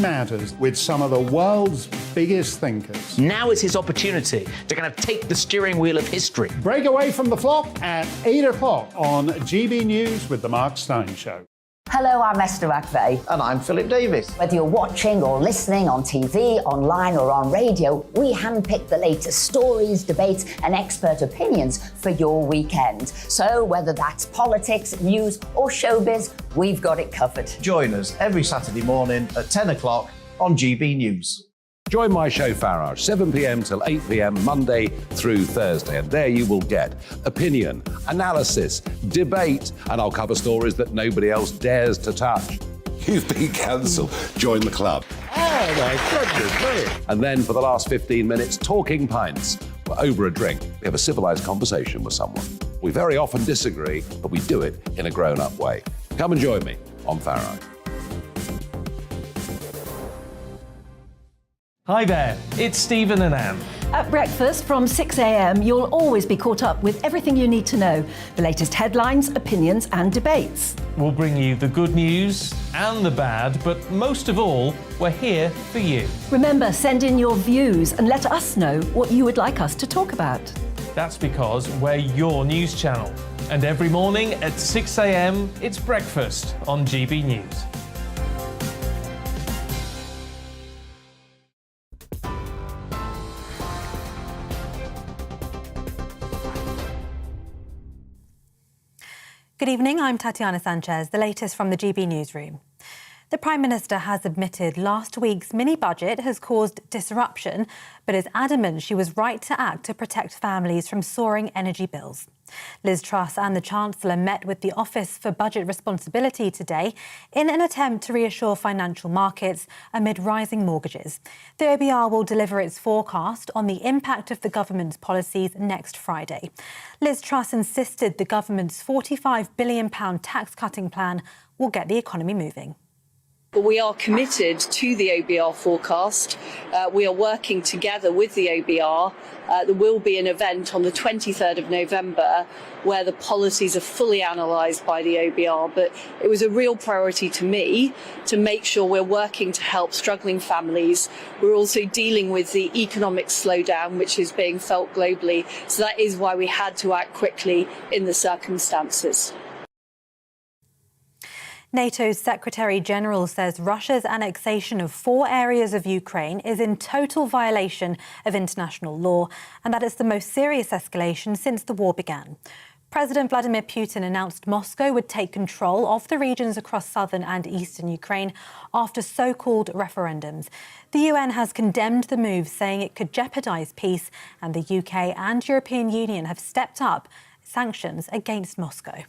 matters with some of the world's biggest thinkers. Now is his opportunity to kind of take the steering wheel of history. Break away from the flop at 8 o'clock on GB News with The Mark Steyn Show. Hello, I'm Esther McVeigh. And I'm Philip Davis. Whether you're watching or listening on TV, online or on radio, we handpick the latest stories, debates and expert opinions for your weekend. So whether that's politics, news or showbiz, we've got it covered. Join us every Saturday morning at 10 o'clock on GB News. Join my show Farage, 7 p.m. till 8 p.m. Monday through Thursday. And there you will get opinion, analysis, debate, and I'll cover stories that nobody else dares to touch. You've been cancelled. Join the club. Oh my goodness. And then for the last 15 minutes, talking pints. Over a drink, we have a civilised conversation with someone. We very often disagree, but we do it in a grown-up way. Come and join me on Farage. Hi there, it's Stephen and Anne. At breakfast from 6 a.m, you'll always be caught up with everything you need to know, the latest headlines, opinions and debates. We'll bring you the good news and the bad, but most of all, we're here for you. Remember, send in your views and let us know what you would like us to talk about. That's because we're your news channel. And every morning at 6 a.m, it's breakfast on GB News. Good evening, I'm Tatiana Sanchez, the latest from the GB newsroom. The Prime Minister has admitted last week's mini-budget has caused disruption, but is adamant she was right to act to protect families from soaring energy bills. Liz Truss and the Chancellor met with the Office for Budget Responsibility today in an attempt to reassure financial markets amid rising mortgages. The OBR will deliver its forecast on the impact of the government's policies next Friday. Liz Truss insisted the government's £45 billion tax-cutting plan will get the economy moving. But we are committed to the OBR forecast. We are working together with the OBR. There will be an event on the 23rd of November where the policies are fully analysed by the OBR. But it was a real priority to me to make sure we're working to help struggling families. We're also dealing with the economic slowdown, which is being felt globally. So that is why we had to act quickly in the circumstances. NATO's Secretary-General says Russia's annexation of 4 areas of Ukraine is in total violation of international law and that it's the most serious escalation since the war began. President Vladimir Putin announced Moscow would take control of the regions across southern and eastern Ukraine after so-called referendums. The UN has condemned the move, saying it could jeopardise peace, and the UK and European Union have stepped up sanctions against Moscow.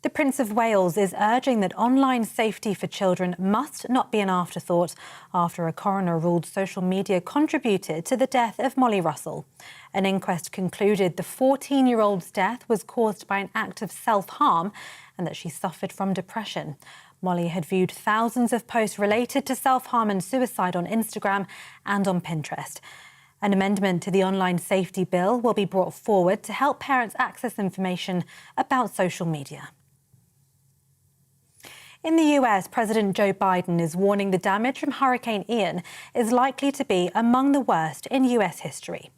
The Prince of Wales is urging that online safety for children must not be an afterthought after a coroner ruled social media contributed to the death of Molly Russell. An inquest concluded the 14-year-old's death was caused by an act of self-harm and that she suffered from depression. Molly had viewed thousands of posts related to self-harm and suicide on Instagram and on Pinterest. An amendment to the online safety bill will be brought forward to help parents access information about social media. In the US, President Joe Biden is warning the damage from Hurricane Ian is likely to be among the worst in US history.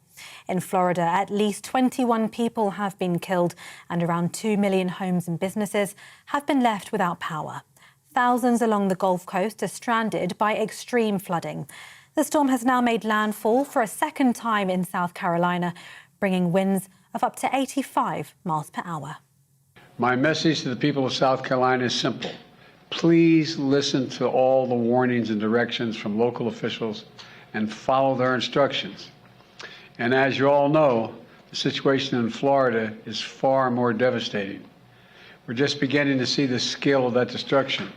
In Florida, at least 21 people have been killed and around 2 million homes and businesses have been left without power. Thousands along the Gulf Coast are stranded by extreme flooding. The storm has now made landfall for a second time in South Carolina, bringing winds of up to 85 miles per hour. My message to the people of South Carolina is simple. Please listen to all the warnings and directions from local officials and follow their instructions. And as you all know, the situation in Florida is far more devastating. We're just beginning to see the scale of that destruction.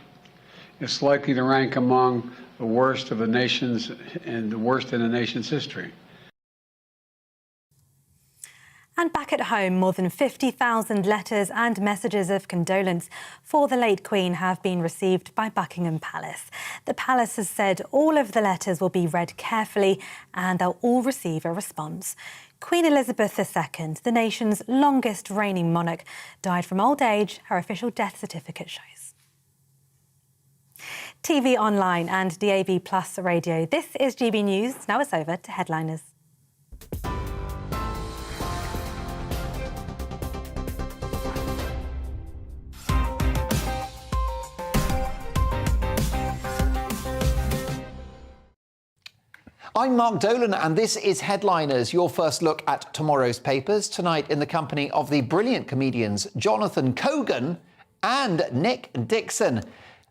It's likely to rank among the worst of the nation's and the worst in the nation's history. And back at home, more than 50,000 letters and messages of condolence for the late Queen have been received by Buckingham Palace. The palace has said all of the letters will be read carefully and they'll all receive a response. Queen Elizabeth II, the nation's longest reigning monarch, died from old age, her official death certificate shows. TV online and DAB Plus radio. This is GB News. Now it's over to headliners. I'm Mark Dolan and this is Headliners, your first look at tomorrow's papers, tonight in the company of the brilliant comedians Jonathan Cogan and Nick Dixon.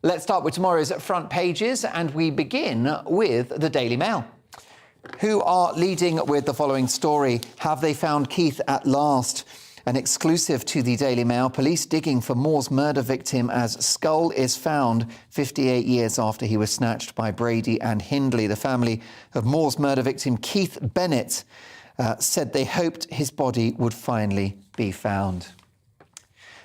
Let's start with tomorrow's front pages and we begin with the Daily Mail, who are leading with the following story. Have they found Keith at last? An exclusive to the Daily Mail. Police digging for Moore's murder victim as skull is found 58 years after he was snatched by Brady and Hindley. The family of Moore's murder victim Keith Bennett said they hoped his body would finally be found.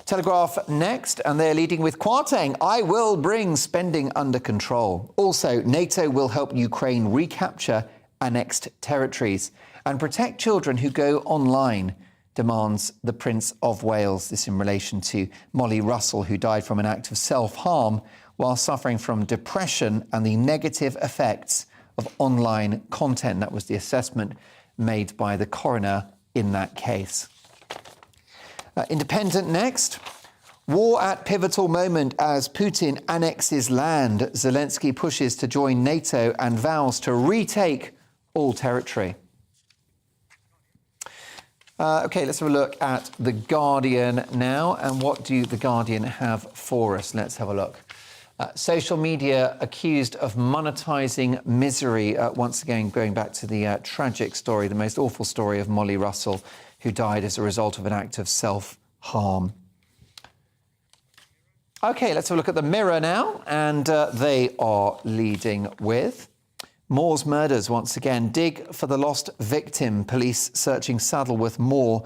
Telegraph next, and they're leading with Kwarteng. I will bring spending under control. Also, NATO will help Ukraine recapture annexed territories and protect children who go online, demands the Prince of Wales. This in relation to Molly Russell, who died from an act of self-harm while suffering from depression and the negative effects of online content. That was the assessment made by the coroner in that case. Independent next. War at pivotal moment as Putin annexes land. Zelensky pushes to join NATO and vows to retake all territory. OK, let's have a look at The Guardian now. And what do The Guardian have for us? Let's have a look. Social media accused of monetising misery. Once again, going back to the tragic story, the most awful story of Molly Russell, who died as a result of an act of self-harm. OK, let's have a look at The Mirror now. And they are leading with Moore's murders once again. Dig for the lost victim. Police searching Saddleworth Moor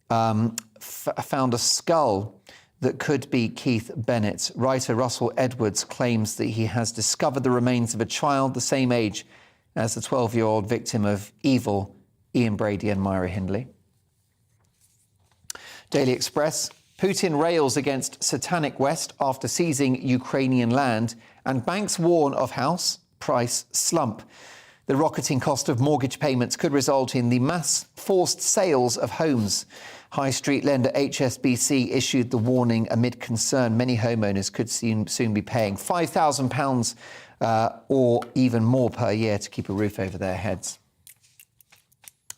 found a skull that could be Keith Bennett. Writer Russell Edwards claims that he has discovered the remains of a child the same age as the 12-year-old victim of evil Ian Brady and Myra Hindley. Daily Express. Putin rails against Satanic West after seizing Ukrainian land, and banks warn of house price slump. The rocketing cost of mortgage payments could result in the mass forced sales of homes. High street lender HSBC issued the warning amid concern many homeowners could soon be paying £5,000 or even more per year to keep a roof over their heads.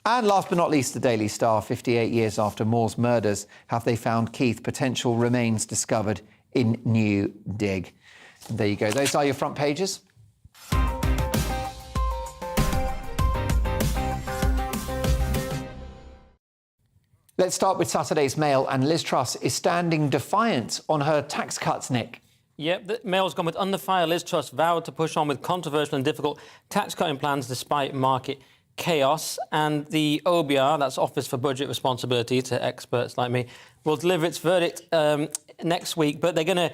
And last but not least, the Daily Star. 58 years after Moore's murders, have they found Keith? Potential remains discovered in new dig. And there you go. Those are your front pages. Let's start with Saturday's Mail, and Liz Truss is standing defiant on her tax cuts, Nick. Yep, the Mail's gone with under fire. Liz Truss vowed to push on with controversial and difficult tax-cutting plans despite market chaos. And the OBR, that's Office for Budget Responsibility to experts like me, will deliver its verdict next week. But they're going to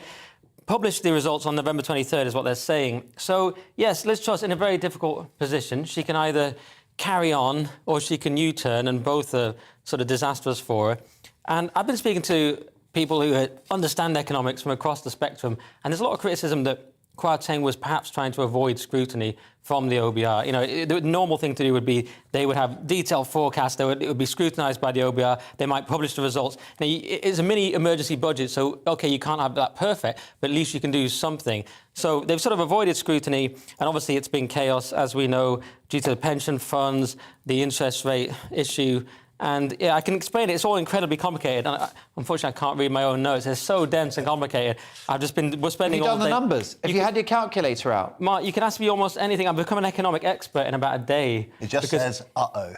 publish the results on November 23rd, is what they're saying. So, yes, Liz Truss in a very difficult position. She can either carry on or she can U-turn, and both are sort of disastrous for her. And I've been speaking to people who understand economics from across the spectrum, and there's a lot of criticism that Kwarteng was perhaps trying to avoid scrutiny from the OBR. You know, the normal thing to do would be they would have detailed forecasts, it would be scrutinised by the OBR, they might publish the results. Now, it's a mini emergency budget, so, OK, you can't have that perfect, but at least you can do something. So they've sort of avoided scrutiny, and obviously it's been chaos, as we know, due to the pension funds, the interest rate issue. And yeah, I can explain it. It's all incredibly complicated. And unfortunately, I can't read my own notes. It's so dense and complicated. We're spending all the day. Have you done the numbers? Have you had your calculator out? Mark, you can ask me almost anything. I've become an economic expert in about a day. It just says, uh-oh.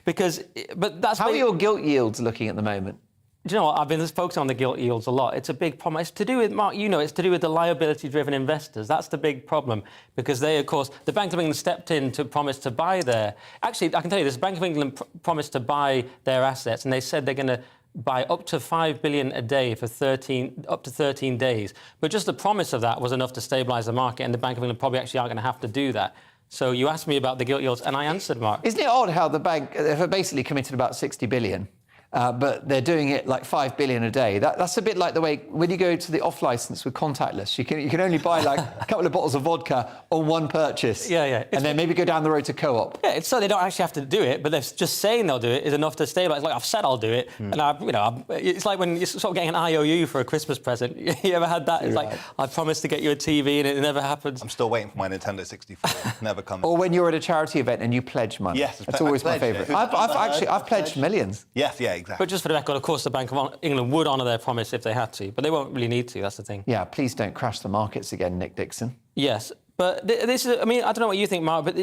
But that's... How are your gilt yields looking at the moment? Do you know what? I've been focusing on the gilt yields a lot. It's a big problem. It's to do with, Mark, you know, it's to do with the liability-driven investors. That's the big problem, because they, of course, the Bank of England stepped in to promise to buy their... Actually, I can tell you this, the Bank of England promised to buy their assets, and they said they're going to buy up to $5 billion a day for up to 13 days. But just the promise of that was enough to stabilise the market, and the Bank of England probably actually aren't going to have to do that. So you asked me about the gilt yields, and I answered, Mark. Isn't it odd how the bank have basically committed about 60 billion? but they're doing it like 5 billion a day. That's a bit like the way when you go to the off license with contactless, you can only buy like a couple of bottles of vodka on one purchase. Yeah. And then maybe go down the road to Co-op. Yeah, it's so they don't actually have to do it, but they're just saying they'll do it is enough to stabilise. Like I've said I'll do it, and it's like when you're sort of getting an IOU for a Christmas present. You ever had that? It's like I promised to get you a TV and it never happens. I'm still waiting for my Nintendo 64. Never comes. Or when you're at a charity event and you pledge money. Yes, that's always my favourite. I've pledged millions. Yes, yeah, exactly. But just for the record, of course, the Bank of England would honour their promise if they had to, but they won't really need to. That's the thing. Yeah, please don't crash the markets again, Nick Dixon. Yes, but this is. I mean, I don't know what you think, Mark, but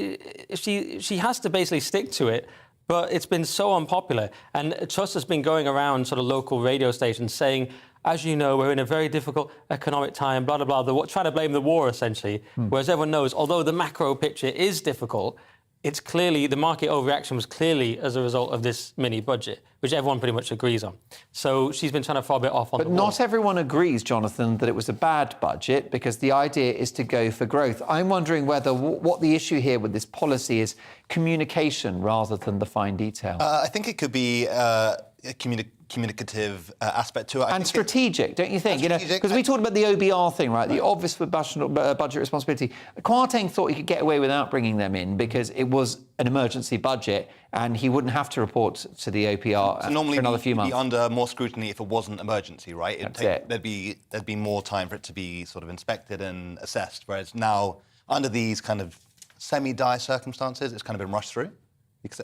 she has to basically stick to it. But it's been so unpopular, and Truss has been going around sort of local radio stations saying, as you know, we're in a very difficult economic time, blah, blah, blah, trying to blame the war, essentially, whereas everyone knows, although the macro picture is difficult, it's clearly, the market overreaction was clearly as a result of this mini budget, which everyone pretty much agrees on. So she's been trying to fob it off on the wall. But not everyone agrees, Jonathan, that it was a bad budget, because the idea is to go for growth. I'm wondering whether what the issue here with this policy is communication rather than the fine detail. I think it could be a communicative aspect to it. And strategic, don't you think? Because we talked about the OBR thing, right? The obvious for budget responsibility. Kwarteng thought he could get away without bringing them in because it was an emergency budget and he wouldn't have to report to the OPR for another few months. Be under more scrutiny if it wasn't emergency, right? There'd be more time for it to be sort of inspected and assessed, whereas now, under these kind of semi-dire circumstances, it's kind of been rushed through.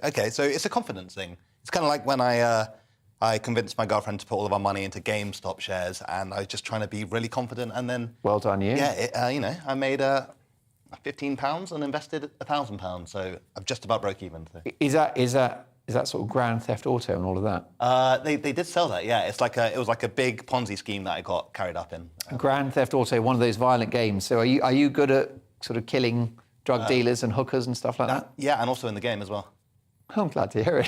OK, so it's a confidence thing. It's kind of like when I convinced my girlfriend to put all of our money into GameStop shares, and I was just trying to be really confident, and then... Well done, you. Yeah, I made £15 and invested £1,000, so I'm just about broke even. So. Is that sort of Grand Theft Auto and all of that? They did sell that, yeah. It was like a big Ponzi scheme that I got carried up in. Grand Theft Auto, one of those violent games. So are you good at sort of killing drug dealers and hookers and stuff like that? Yeah, and also in the game as well. I'm glad to hear it.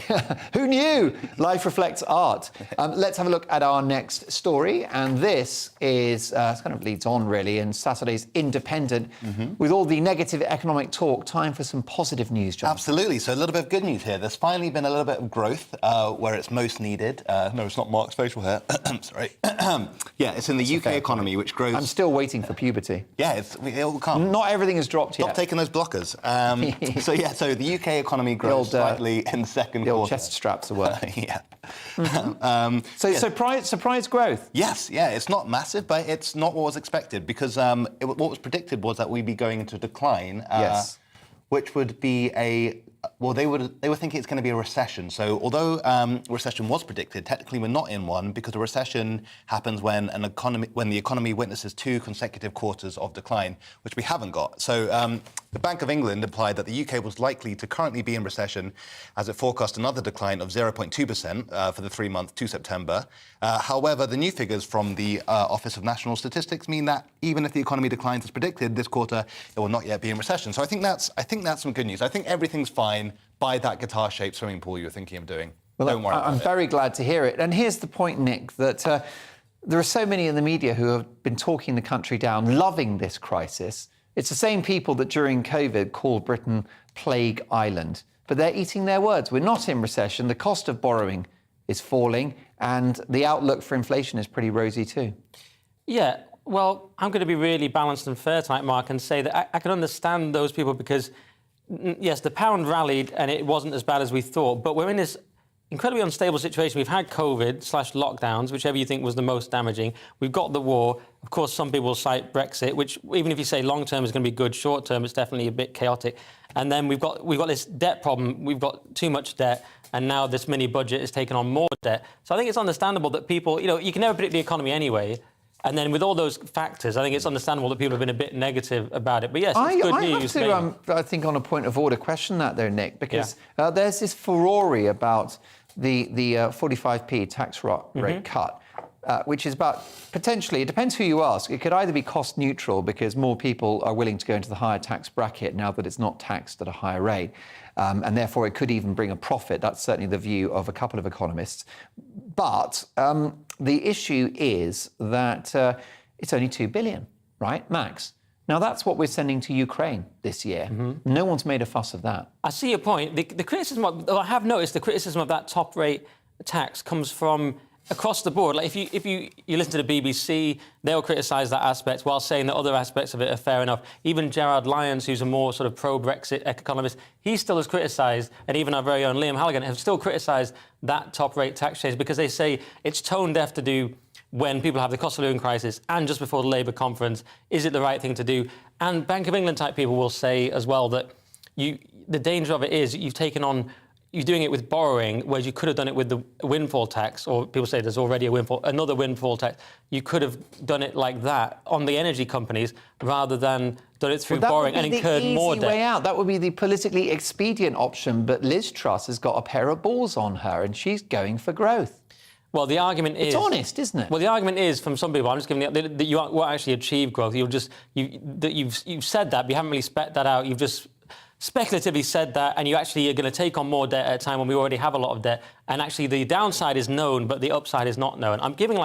Who knew? Life reflects art. Let's have a look at our next story. And this is, it kind of leads on, really, in Saturday's Independent. With all the negative economic talk, time for some positive news, John. Absolutely. So a little bit of good news here. There's finally been a little bit of growth where it's most needed. No, it's not Mark's facial hair. Sorry. Yeah, it's in the UK economy, which grows... I'm still waiting for puberty. Yeah, it will come. Not everything has dropped yet. Stop taking those blockers. So the UK economy grows slightly in the second quarter. The old chest straps are working. Yeah. Surprise growth. Yes, yeah, it's not massive, but it's not what was expected because what was predicted was that we'd be going into decline, which would be they were thinking it's going to be a recession. So although recession was predicted, technically we're not in one because a recession happens when the economy witnesses 2 consecutive quarters of decline, which we haven't got. So the Bank of England implied that the UK was likely to currently be in recession as it forecast another decline of 0.2% for the 3 months to September. However, the new figures from the Office of National Statistics mean that even if the economy declines as predicted this quarter, it will not yet be in recession. So I think that's some good news. I think everything's fine. Buy that guitar-shaped swimming pool you were thinking of doing. Well, don't worry about it. I'm very glad to hear it. And here's the point, Nick, that there are so many in the media who have been talking the country down, loving this crisis. It's the same people that during COVID called Britain Plague Island. But they're eating their words. We're not in recession. The cost of borrowing is falling, and the outlook for inflation is pretty rosy too. Yeah, well, I'm going to be really balanced and fair tonight, Mark, and say that I can understand those people because... Yes, the pound rallied and it wasn't as bad as we thought, but we're in this incredibly unstable situation. We've had COVID/lockdowns, whichever you think was the most damaging. We've got the war. Of course, some people cite Brexit, which even if you say long-term is going to be good, short-term it's definitely a bit chaotic. And then we've got this debt problem. We've got too much debt, and now this mini budget is taking on more debt. So I think it's understandable that people, you can never predict the economy anyway. And then with all those factors, I think it's understandable that people have been a bit negative about it. But yes, it's good news. I have to, I think, on a point of order, question that though, Nick, because there's this furore about the 45p tax rate cut, which is about potentially, it depends who you ask, it could either be cost neutral because more people are willing to go into the higher tax bracket now that it's not taxed at a higher rate. And therefore, it could even bring a profit. That's certainly the view of a couple of economists. But the issue is that it's only 2 billion, right, max. Now, that's what we're sending to Ukraine this year. No one's made a fuss of that. I see your point. The criticism, I have noticed the criticism of that top rate tax comes from across the board. Like if you listen to the BBC, they'll criticise that aspect while saying that other aspects of it are fair enough. Even Gerard Lyons, who's a more sort of pro-Brexit economist, he still has criticised, and even our very own Liam Halligan have still criticised that top-rate tax change because they say it's tone deaf to do when people have the cost of living crisis and just before the Labour conference. Is it the right thing to do? And Bank of England type people will say as well that the danger of it is you're doing it with borrowing, whereas you could have done it with the windfall tax, or people say there's already another windfall tax. You could have done it like that on the energy companies rather than done it through borrowing and incurred more debt. That would be the easy way out. That would be the politically expedient option. But Liz Truss has got a pair of balls on her, and she's going for growth. Well, the argument is... It's honest, isn't it? Well, the argument is, from some people, I'm just giving that you won't actually achieve growth. You've said that, but you haven't really spec that out. You've just speculatively said that, and you actually are going to take on more debt at a time when we already have a lot of debt. And actually, the downside is known, but the upside is not known. I'm being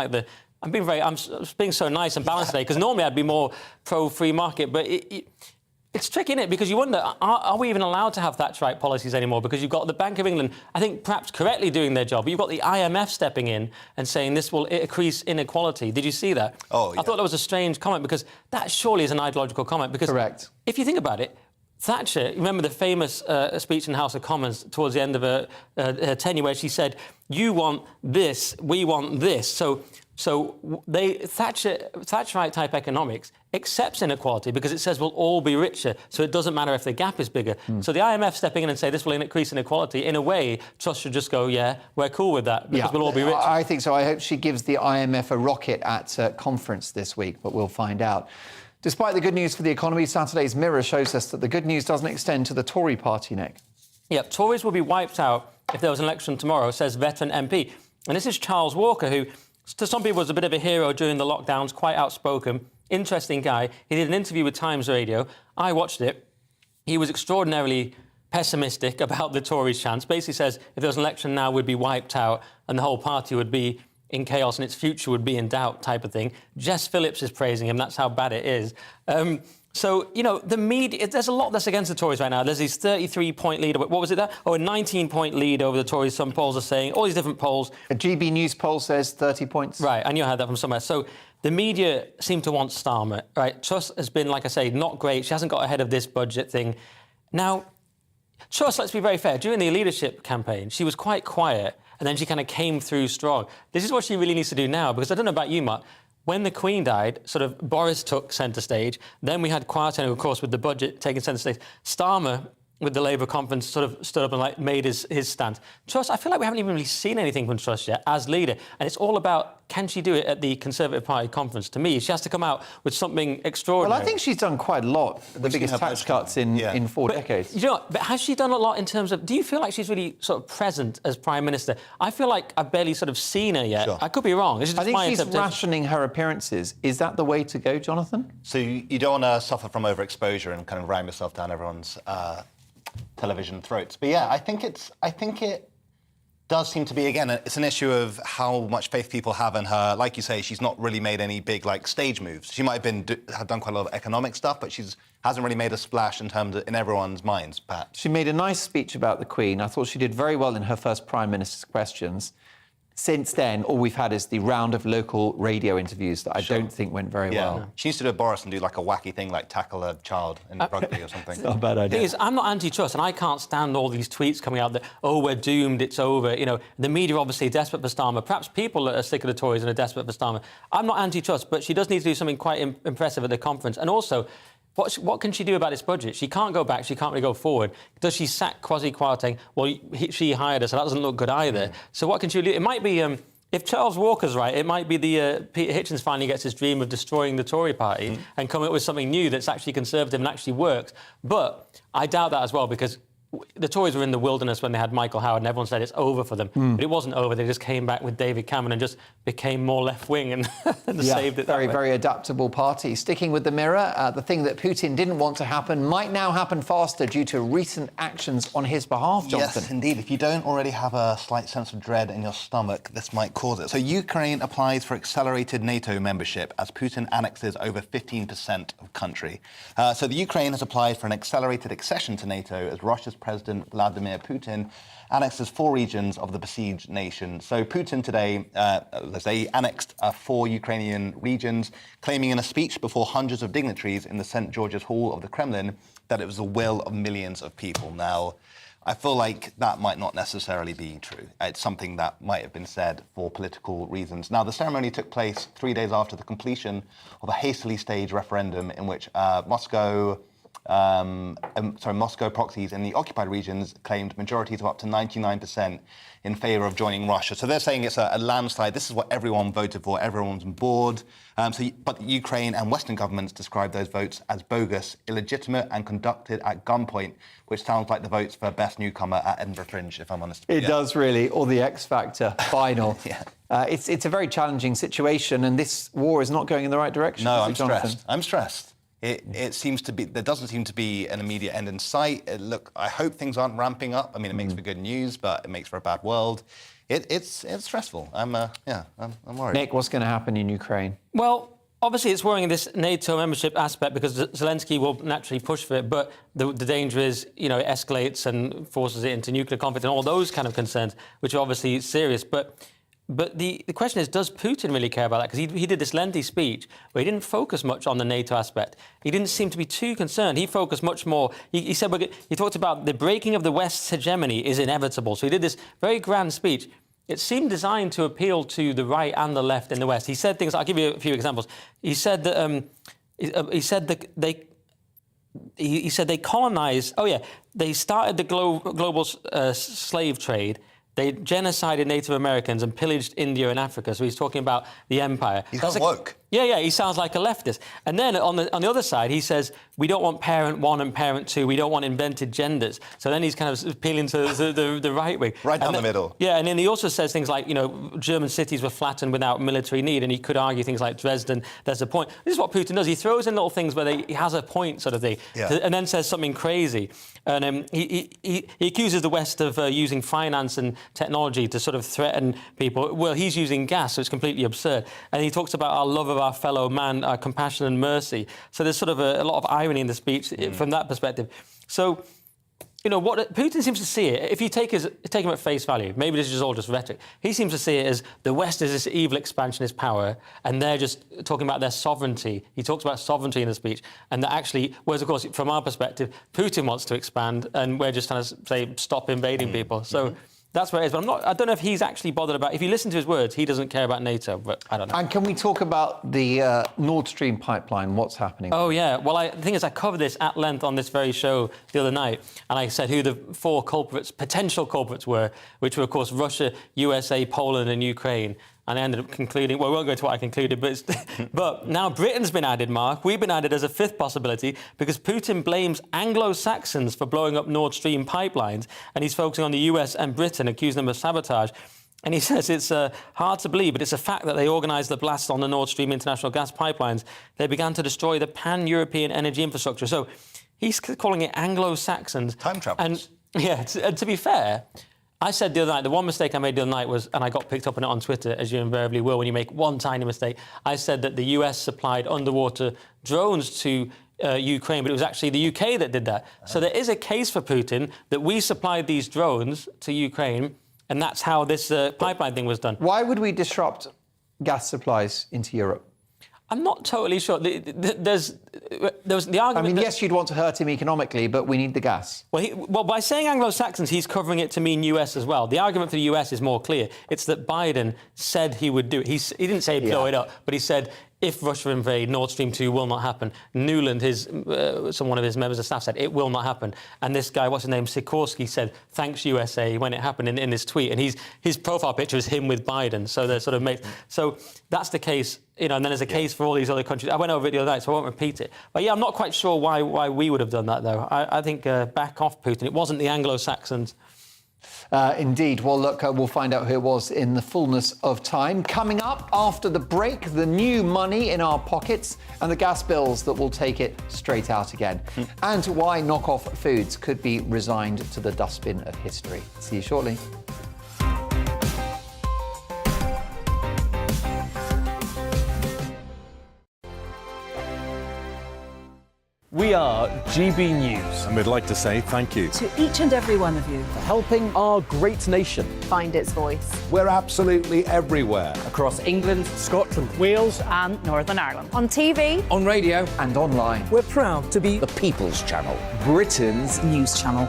so nice and balanced today, because normally I'd be more pro-free market, but it's tricky, isn't it? Because you wonder, are we even allowed to have Thatcherite policies anymore? Because you've got the Bank of England, I think, perhaps correctly doing their job. But you've got the IMF stepping in and saying this will increase inequality. Did you see that? Oh, yeah. I thought that was a strange comment, because that surely is an ideological comment. Because correct. If you think about it, Thatcher, remember the famous speech in the House of Commons towards the end of her tenure where she said, you want this, we want this. So Thatcherite type economics accepts inequality because it says we'll all be richer, so it doesn't matter if the gap is bigger. So the IMF stepping in and say this will increase inequality, in a way, Truss should just go, yeah, we're cool with that because we'll all be richer. I think so. I hope she gives the IMF a rocket at conference this week, but we'll find out. Despite the good news for the economy, Saturday's Mirror shows us that the good news doesn't extend to the Tory party, Nick. Yeah, Tories will be wiped out if there was an election tomorrow, says veteran MP. And this is Charles Walker, who to some people was a bit of a hero during the lockdowns, quite outspoken, interesting guy. He did an interview with Times Radio. I watched it. He was extraordinarily pessimistic about the Tories' chance. Basically says if there was an election now, we'd be wiped out and the whole party would be in chaos and its future would be in doubt type of thing. Jess Phillips is praising him. That's how bad it is. So, you know, the media, there's a lot that's against the Tories right now. There's this 33-point lead. What was it there? Oh, a 19-point lead over the Tories, some polls are saying. All these different polls. A GBNews poll says 30 points. Right, I knew I had that from somewhere. So the media seem to want Starmer, right? Truss has been, like I say, not great. She hasn't got ahead of this budget thing. Now, Truss, let's be very fair, during the leadership campaign, she was quite quiet, and then she kind of came through strong. This is what she really needs to do now, because I don't know about you, Mark, when the Queen died, sort of Boris took centre stage. Then we had Kwarteng, of course, with the budget taking centre stage. Starmer, with the Labour conference, sort of stood up and made his stance. Truss, I feel like we haven't even really seen anything from Truss yet as leader. And it's all about, can she do it at the Conservative Party conference? To me, she has to come out with something extraordinary. Well, I think she's done quite a lot. The biggest tax cuts in 4 decades. You know what? But has she done a lot in terms of... Do you feel like she's really sort of present as Prime Minister? I feel like I've barely sort of seen her yet. Sure. I could be wrong. I think she's rationing her appearances. Is that the way to go, Jonathan? So you don't want to suffer from overexposure and kind of ram yourself down everyone's television throats. But yeah, I think it does seem to be, again, it's an issue of how much faith people have in her. Like you say, she's not really made any big stage moves. She might have done quite a lot of economic stuff, but hasn't really made a splash in everyone's minds, perhaps. She made a nice speech about the Queen. I thought she did very well in her first Prime Minister's questions. Since then, all we've had is the round of local radio interviews that I don't think went very well. She used to do a Boris and do a wacky thing like tackle a child in rugby or something. It's not a bad idea. The thing is, I'm not anti-Truss, and I can't stand all these tweets coming out that, oh, we're doomed, it's over. You know, the media are obviously desperate for Starmer. Perhaps people are sick of the Tories and are desperate for Starmer. I'm not anti-Truss, but she does need to do something quite impressive at the conference. And also, what can she do about this budget? She can't go back. She can't really go forward. Does she sack Kwasi Kwarteng? Well, she hired her, so that doesn't look good either. So what can she do? It might be... if Charles Walker's right, it might be Peter Hitchens finally gets his dream of destroying the Tory party and coming up with something new that's actually Conservative and actually works. But I doubt that as well, because the Tories were in the wilderness when they had Michael Howard and everyone said it's over for them. But it wasn't over. They just came back with David Cameron and just became more left-wing and saved it that way. Very adaptable party. Sticking with the Mirror, the thing that Putin didn't want to happen might now happen faster due to recent actions on his behalf, Jonathan. Yes, indeed. If you don't already have a slight sense of dread in your stomach, this might cause it. So Ukraine applies for accelerated NATO membership as Putin annexes over 15% of country. So the Ukraine has applied for an accelerated accession to NATO as Russia's President Vladimir Putin annexes 4 regions of the besieged nation. So Putin today, annexed 4 Ukrainian regions, claiming in a speech before hundreds of dignitaries in the St. George's Hall of the Kremlin that it was the will of millions of people. Now, I feel like that might not necessarily be true. It's something that might have been said for political reasons. Now, the ceremony took place 3 days after the completion of a hastily staged referendum in which Moscow proxies in the occupied regions claimed majorities of up to 99% in favour of joining Russia. So they're saying it's a landslide. This is what everyone voted for. Everyone's on board. But Ukraine and Western governments described those votes as bogus, illegitimate and conducted at gunpoint, which sounds like the votes for Best Newcomer at Edinburgh Fringe, if I'm honest. It does really, or the X Factor final. It's a very challenging situation, and this war is not going in the right direction. No, I'm stressed. I'm stressed. It seems to be, there doesn't seem to be an immediate end in sight. I hope things aren't ramping up. I mean, it makes for good news, but it makes for a bad world. It's stressful. I'm worried. Nick, what's going to happen in Ukraine? Well, obviously it's worrying this NATO membership aspect because Zelensky will naturally push for it, but the danger is, it escalates and forces it into nuclear conflict and all those kind of concerns, which are obviously serious. But the question is, does Putin really care about that? Because he did this lengthy speech where he didn't focus much on the NATO aspect. He didn't seem to be too concerned. He focused much more. He said, he talked about the breaking of the West's hegemony is inevitable. So he did this very grand speech. It seemed designed to appeal to the right and the left in the West. He said things, I'll give you a few examples. He said that they colonized, they started the global slave trade. They genocided Native Americans and pillaged India and Africa. So he's talking about the empire. He's got woke. Yeah, he sounds like a leftist. And then on the other side, he says, we don't want parent 1 and parent 2. We don't want invented genders. So then he's kind of appealing to the right wing. Right down the middle. Yeah, and then he also says things like, German cities were flattened without military need. And he could argue things like Dresden, there's a point. This is what Putin does. He throws in little things where he has a point sort of thing, and then says something crazy. And he accuses the West of using finance and technology to sort of threaten people. Well, he's using gas, so it's completely absurd. And he talks about our love of our fellow man, our compassion and mercy. So there's sort of a lot of irony in the speech from that perspective. So, what Putin seems to see it, if you take him at face value, maybe this is all just rhetoric, he seems to see it as the West is this evil expansionist power and they're just talking about their sovereignty. He talks about sovereignty in the speech and that actually, whereas of course from our perspective, Putin wants to expand and we're just trying to say stop invading people. So that's where it is. But I don't know if he's actually bothered about... If you listen to his words, he doesn't care about NATO, but I don't know. And can we talk about the Nordstrom Pipeline? What's happening? Oh, yeah. Well, the thing is, I covered this at length on this very show the other night, and I said who the 4 potential culprits were, which were, of course, Russia, USA, Poland and Ukraine. And I ended up concluding, well, we won't go into what I concluded, but now Britain's been added, Mark. We've been added as a 5th possibility because Putin blames Anglo-Saxons for blowing up Nord Stream pipelines, and he's focusing on the US and Britain, accusing them of sabotage. And he says it's hard to believe, but it's a fact that they organised the blast on the Nord Stream international gas pipelines. They began to destroy the pan-European energy infrastructure. So he's calling it Anglo-Saxons. Time travelers. And to be fair... I said the other night, the one mistake I made the other night was, and I got picked up on it on Twitter, as you invariably will when you make one tiny mistake, I said that the US supplied underwater drones to Ukraine, but it was actually the UK that did that. So there is a case for Putin that we supplied these drones to Ukraine, and that's how this pipeline thing was done. Why would we disrupt gas supplies into Europe? I'm not totally sure. There was the argument... I mean, yes, you'd want to hurt him economically, but we need the gas. Well, by saying Anglo-Saxons, he's covering it to mean US as well. The argument for the US is more clear. It's that Biden said he would do it. He didn't say blow it up, but he said... If Russia invade, Nord Stream 2 will not happen. Newland, one of his members of staff, said it will not happen. And this guy, what's his name, Sikorsky, said thanks USA when it happened in this tweet. And his profile picture is him with Biden. So they're sort of mates. So that's the case, and then there's a case for all these other countries. I went over it the other night, so I won't repeat it. But yeah, I'm not quite sure why we would have done that though. I think back off Putin. It wasn't the Anglo-Saxons. Indeed. Well, look, we'll find out who it was in the fullness of time. Coming up after the break, the new money in our pockets and the gas bills that will take it straight out again. And why knockoff foods could be resigned to the dustbin of history. See you shortly. We We are GB News. And we'd like to say thank you To each and every one of you. For helping our great nation find its voice. We're absolutely everywhere. across England, Scotland, Wales, and Northern Ireland. On TV, on radio, And online. we're proud to be the People's Channel, Britain's news channel.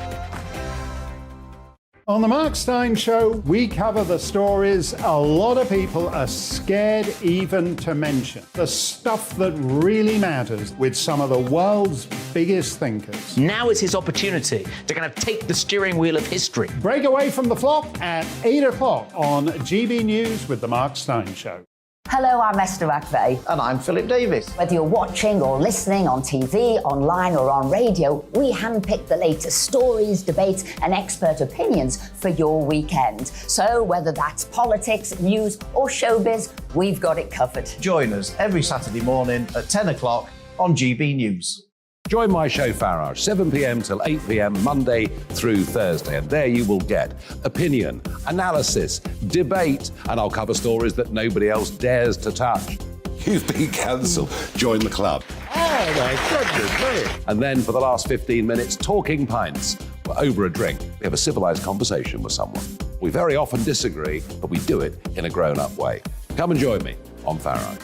On the Mark Steyn Show, we cover the stories a lot of people are scared even to mention. The stuff that really matters with some of the world's biggest thinkers. Now is his opportunity to kind of take the steering wheel of history. Break away from the flock at 8 o'clock on GB News with the Mark Steyn Show. Hello, I'm Esther McVeigh. And I'm Philip Davis. Whether you're watching or listening on TV, online or on radio, we handpick the latest stories, debates and expert opinions for your weekend. So whether that's politics, news or showbiz, we've got it covered. Join us every Saturday morning at 10 o'clock on GB News. Join my show Farage, 7 p.m. till 8 p.m. Monday through Thursday, and there you will get opinion, analysis, debate, and I'll cover stories that nobody else dares to touch. You've been cancelled. Join the club. Oh my goodness me! And then for the last 15 minutes, talking pints. We're over a drink. We have a civilised conversation with someone. We very often disagree, but we do it in a grown-up way. Come and join me on Farage.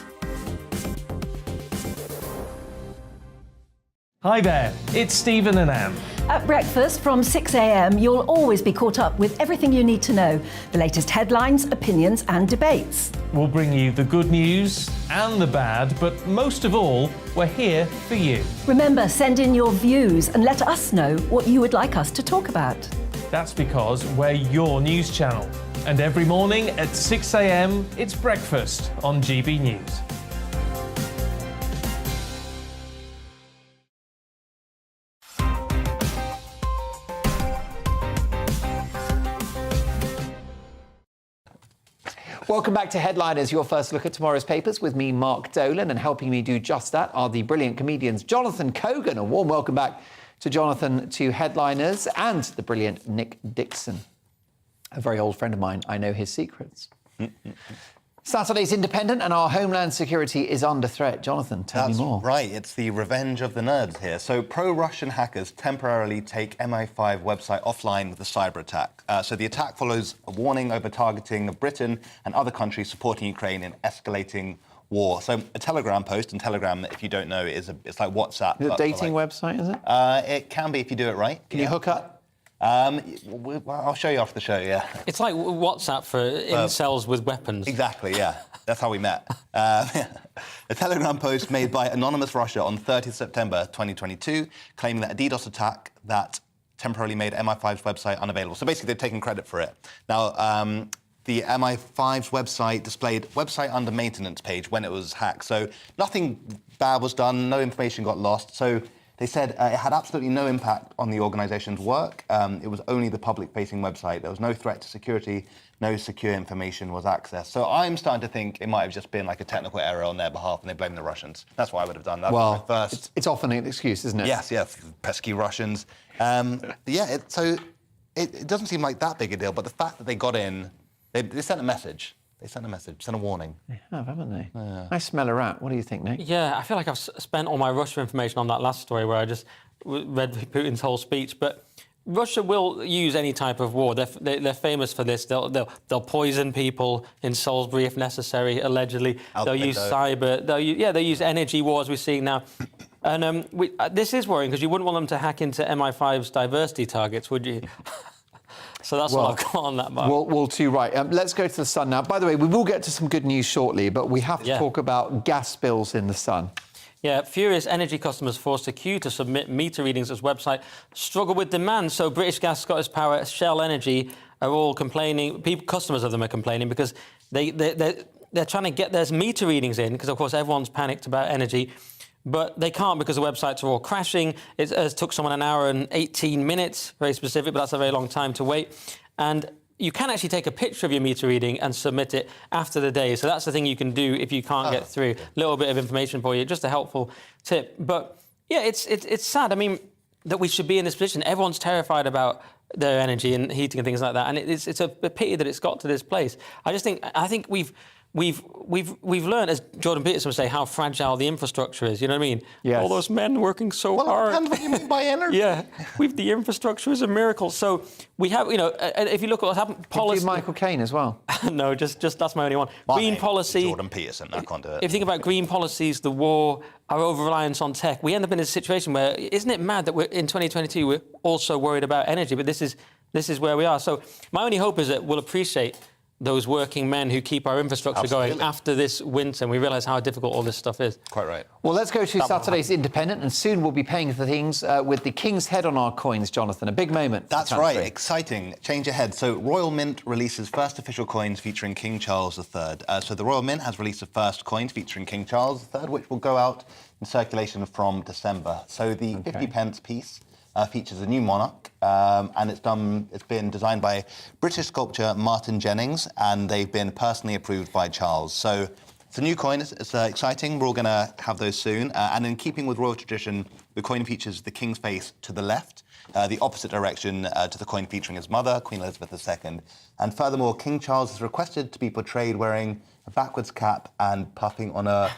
Hi there, it's Stephen and Anne. At breakfast from 6 a.m, you'll always be caught up with everything you need to know, the latest headlines, opinions and debates. We'll bring you the good news and the bad, but most of all, we're here for you. Remember, send in your views and let us know what you would like us to talk about. That's because we're your news channel. And every morning at 6 a.m, it's breakfast on GB News. Welcome back to Headliners, your first look at tomorrow's papers with me, Mark Dolan, and helping me do just that are the brilliant comedians Jonathan Cogan. A warm welcome back to Jonathan to Headliners, and the brilliant Nick Dixon. A very old friend of mine, I know his secrets. Saturday's independent and our homeland security is under threat. Jonathan, tell me more. That's right, it's the revenge of the nerds here. So pro-Russian hackers temporarily take MI5 website offline with a cyber attack. So the attack follows a warning over targeting of Britain and other countries supporting Ukraine in escalating war. So a Telegram post, and Telegram, if you don't know, it's like WhatsApp. Is it a dating website, is it? It can be if you do it right. Can you hook up? I'll show you after the show, yeah. It's like WhatsApp for incels with weapons. Exactly, yeah. That's how we met. A Telegram post made by Anonymous Russia on 30th September 2022, claiming that a DDoS attack that temporarily made MI5's website unavailable. So basically, they've taken credit for it. Now, the MI5's website displayed website under maintenance page when it was hacked. So nothing bad was done, no information got lost. So they said it had absolutely no impact on the organisation's work. It was only the public-facing website. There was no threat to security, no secure information was accessed. So I'm starting to think it might have just been like a technical error on their behalf and they blame the Russians. That's what I would have done. That was my first. It's often an excuse, isn't it? Yes, pesky Russians. It doesn't seem like that big a deal, but the fact that they got in, they sent a message. They sent a warning. They have, haven't they? Yeah. I smell a rat. What do you think, Nick? Yeah, I feel like I've spent all my Russia information on that last story where I just read Putin's whole speech. But Russia will use any type of war. They're famous for this. They'll poison people in Salisbury if necessary. Allegedly, they'll use cyber. They'll use energy wars we're seeing now. And this is worrying because you wouldn't want them to hack into MI5's diversity targets, would you? So that's what I've got on that, Mark. Well, too right. Let's go to the Sun now. By the way, we will get to some good news shortly, but we have to talk about gas bills in the Sun. Yeah, furious energy customers forced a queue to submit meter readings as website struggle with demand. So British Gas, Scottish Power, Shell Energy are all complaining. Customers of them are complaining because they're trying to get their meter readings in because, of course, everyone's panicked about energy. But they can't because the websites are all crashing. It took someone an hour and 18 minutes, very specific, but that's a very long time to wait. And you can actually take a picture of your meter reading and submit it after the day. So that's the thing you can do if you can't get through. A little bit of information for you, just a helpful tip. But yeah, it's sad. I mean, that we should be in this position. Everyone's terrified about their energy and heating and things like that. And it's a pity that it's got to this place. I think we've we've learned, as Jordan Peterson would say, how fragile the infrastructure is. You know what I mean? Yes. All those men working so hard. Depends what you mean by energy. Yeah, the infrastructure is a miracle. So we have, if you look at what's happened, policy. Michael Caine as well. No, just that's my only one. Green policy. Jordan Peterson, I can't do it. If you think about green policies, the war, our over-reliance on tech, we end up in a situation where, isn't it mad that in 2022 we're also worried about energy? But this is where we are. So my only hope is that we'll appreciate those working men who keep our infrastructure going after this winter, and we realise how difficult all this stuff is. Quite right. Well, let's go to Saturday's Independent, and soon we'll be paying for things with the King's head on our coins, Jonathan. A big moment. That's right. Exciting. Change ahead. So Royal Mint releases first official coins featuring King Charles III. So the Royal Mint has released the first coins featuring King Charles III, which will go out in circulation from December. So the 50 pence piece features a new monarch, and it's been designed by British sculptor Martin Jennings, and they've been personally approved by Charles. So it's a new coin. It's exciting. We're all going to have those soon. And in keeping with royal tradition, the coin features the king's face to the left, the opposite direction to the coin featuring his mother, Queen Elizabeth II. And furthermore, King Charles is requested to be portrayed wearing a backwards cap and puffing on a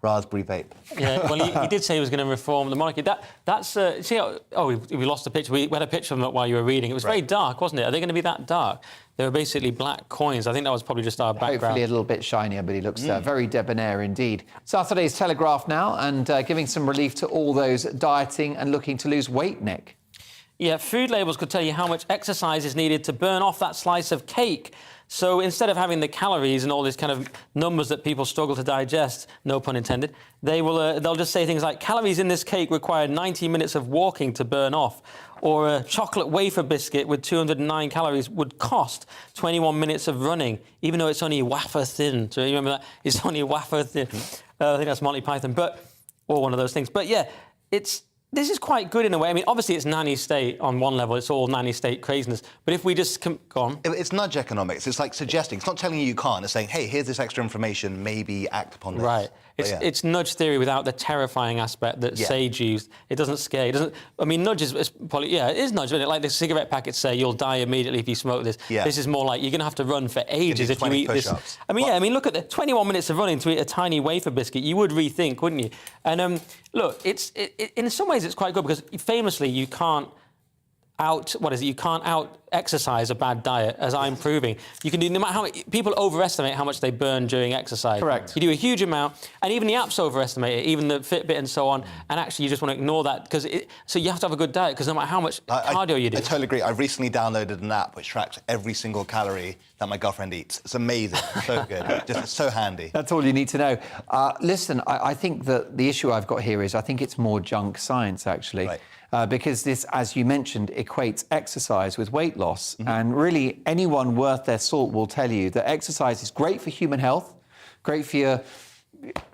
raspberry vape. Yeah, well, he did say he was going to reform the monarchy. That's see how... Oh, we lost the picture. We had a picture of them while you were reading. It was very dark, wasn't it? Are they going to be that dark? They were basically black coins. I think that was probably just our background. Hopefully a little bit shinier, but he looks very debonair indeed. Saturday's Telegraph now, and giving some relief to all those dieting and looking to lose weight, Nick. Yeah, food labels could tell you how much exercise is needed to burn off that slice of cake. So instead of having the calories and all these kind of numbers that people struggle to digest, no pun intended, they'll just say things like, calories in this cake require 90 minutes of walking to burn off, or a chocolate wafer biscuit with 209 calories would cost 21 minutes of running, even though it's only wafer thin. Do you remember that? It's only wafer thin. I think that's Monty Python, or one of those things. But yeah, this is quite good in a way. I mean, obviously it's nanny state on one level. It's all nanny state craziness. But if we just... Go on. It's nudge economics. It's like suggesting. It's not telling you can't. It's saying, hey, here's this extra information. Maybe act upon this. Right. It's nudge theory without the terrifying aspect that Sage used. It doesn't scare. It doesn't... I mean, nudge is probably... Yeah, it is nudge, isn't it? Like the cigarette packets say, you'll die immediately if you smoke this. Yeah. This is more like you're going to have to run for ages if you eat this. I mean, look at the 21 minutes of running to eat a tiny wafer biscuit. You would rethink, wouldn't you? And look, in some ways it's quite good because famously you can't out-exercise a bad diet, as I'm proving. You can do, no matter how people overestimate how much they burn during exercise. Correct. You do a huge amount, and even the apps overestimate it, even the Fitbit and so on, and actually you just want to ignore that, because so you have to have a good diet, because no matter how much cardio you do. I totally agree. I've recently downloaded an app which tracks every single calorie that my girlfriend eats. It's amazing. So good. Just so handy. That's all you need to know. Listen, I think that the issue I've got here is I think it's more junk science, actually. Right. Because this, as you mentioned, equates exercise with weight loss. Mm-hmm. And really, anyone worth their salt will tell you that exercise is great for human health, great for your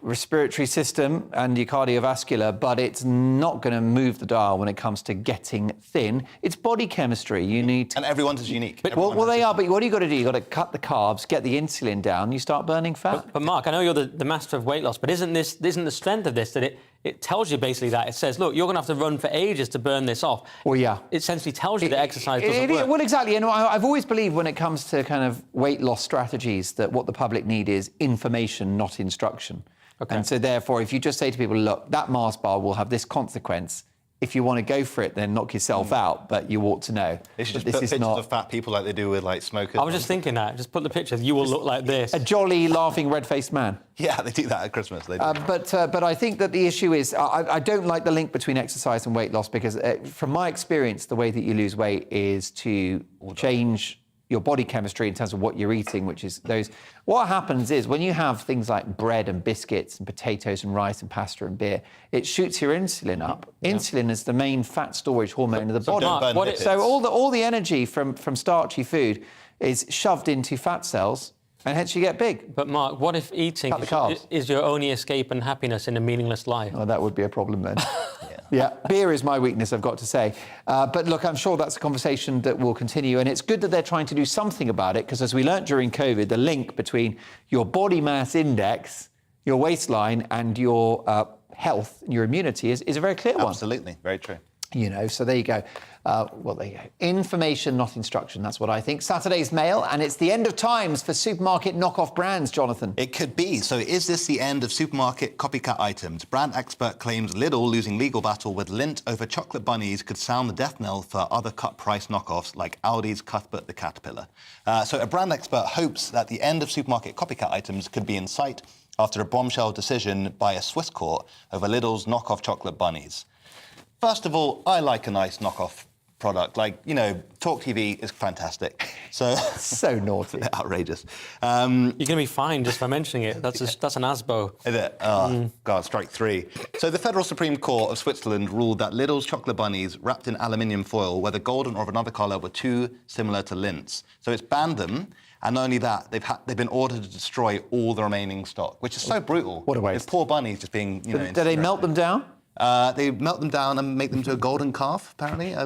respiratory system and your cardiovascular, but it's not going to move the dial when it comes to getting thin. It's body chemistry. You need to... And everyone's is unique. Well, they are, but what do you got to do? You've got to cut the carbs, get the insulin down, you start burning fat. But Mark, I know you're the master of weight loss, but isn't the strength of this that it tells you basically that? It says, look, you're going to have to run for ages to burn this off. Well, yeah. It essentially tells you that exercise doesn't work. Well, exactly. And I've always believed when it comes to kind of weight loss strategies that what the public need is information, not instruction. Okay. And so, therefore, if you just say to people, look, that Mars bar will have this consequence. If you want to go for it, then knock yourself out, but you ought to know. They should just put pictures of fat people like they do with, like, smokers. I was just thinking that. Just put the pictures. You will look like this. A jolly, laughing, red-faced man. Yeah, they do that at Christmas. They do. But I think that the issue is, I don't like the link between exercise and weight loss because, from my experience, the way that you lose weight is to change your body chemistry in terms of what you're eating, which is those... What happens is when you have things like bread and biscuits and potatoes and rice and pasta and beer, it shoots your insulin up. Yeah. Insulin is the main fat storage hormone of the body. So all the energy from starchy food is shoved into fat cells, and hence you get big. But Mark, what if eating is your only escape and happiness in a meaningless life? Oh, that would be a problem then. Yeah, beer is my weakness, I've got to say. But look, I'm sure that's a conversation that will continue, and it's good that they're trying to do something about it, because as we learnt during COVID, the link between your body mass index, your waistline, and your health, your immunity is a very clear one. Absolutely, very true. So there you go. There you go. Information, not instruction. That's what I think. Saturday's Mail, and it's the end of times for supermarket knockoff brands, Jonathan. It could be. So is this the end of supermarket copycat items? Brand expert claims Lidl losing legal battle with Lindt over chocolate bunnies could sound the death knell for other cut-price knockoffs like Aldi's Cuthbert the Caterpillar. So a brand expert hopes that the end of supermarket copycat items could be in sight after a bombshell decision by a Swiss court over Lidl's knockoff chocolate bunnies. First of all, I like a nice knockoff product. Talk TV is fantastic. So naughty. Outrageous. You're going to be fined just for mentioning it. That's an ASBO. Is it? God, strike three. So the Federal Supreme Court of Switzerland ruled that Lidl's chocolate bunnies wrapped in aluminium foil, whether golden or of another colour, were too similar to Lindt's. So it's banned them. And not only that, they've been ordered to destroy all the remaining stock, which is so brutal. What a waste. Poor bunnies just being, Do they melt them down? They melt them down and make them to a golden calf, apparently.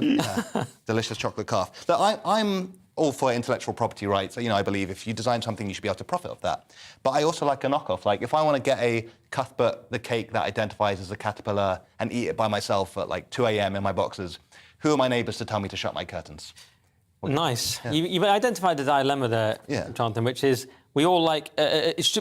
Delicious chocolate calf. But I'm all for intellectual property rights. I believe if you design something, you should be able to profit off that. But I also like a knockoff. Like, if I want to get a Cuthbert the cake that identifies as a caterpillar and eat it by myself at 2 a.m. in my boxes, who are my neighbours to tell me to shut my curtains? Nice. Yeah. You've identified the dilemma there, Jonathan, which is we all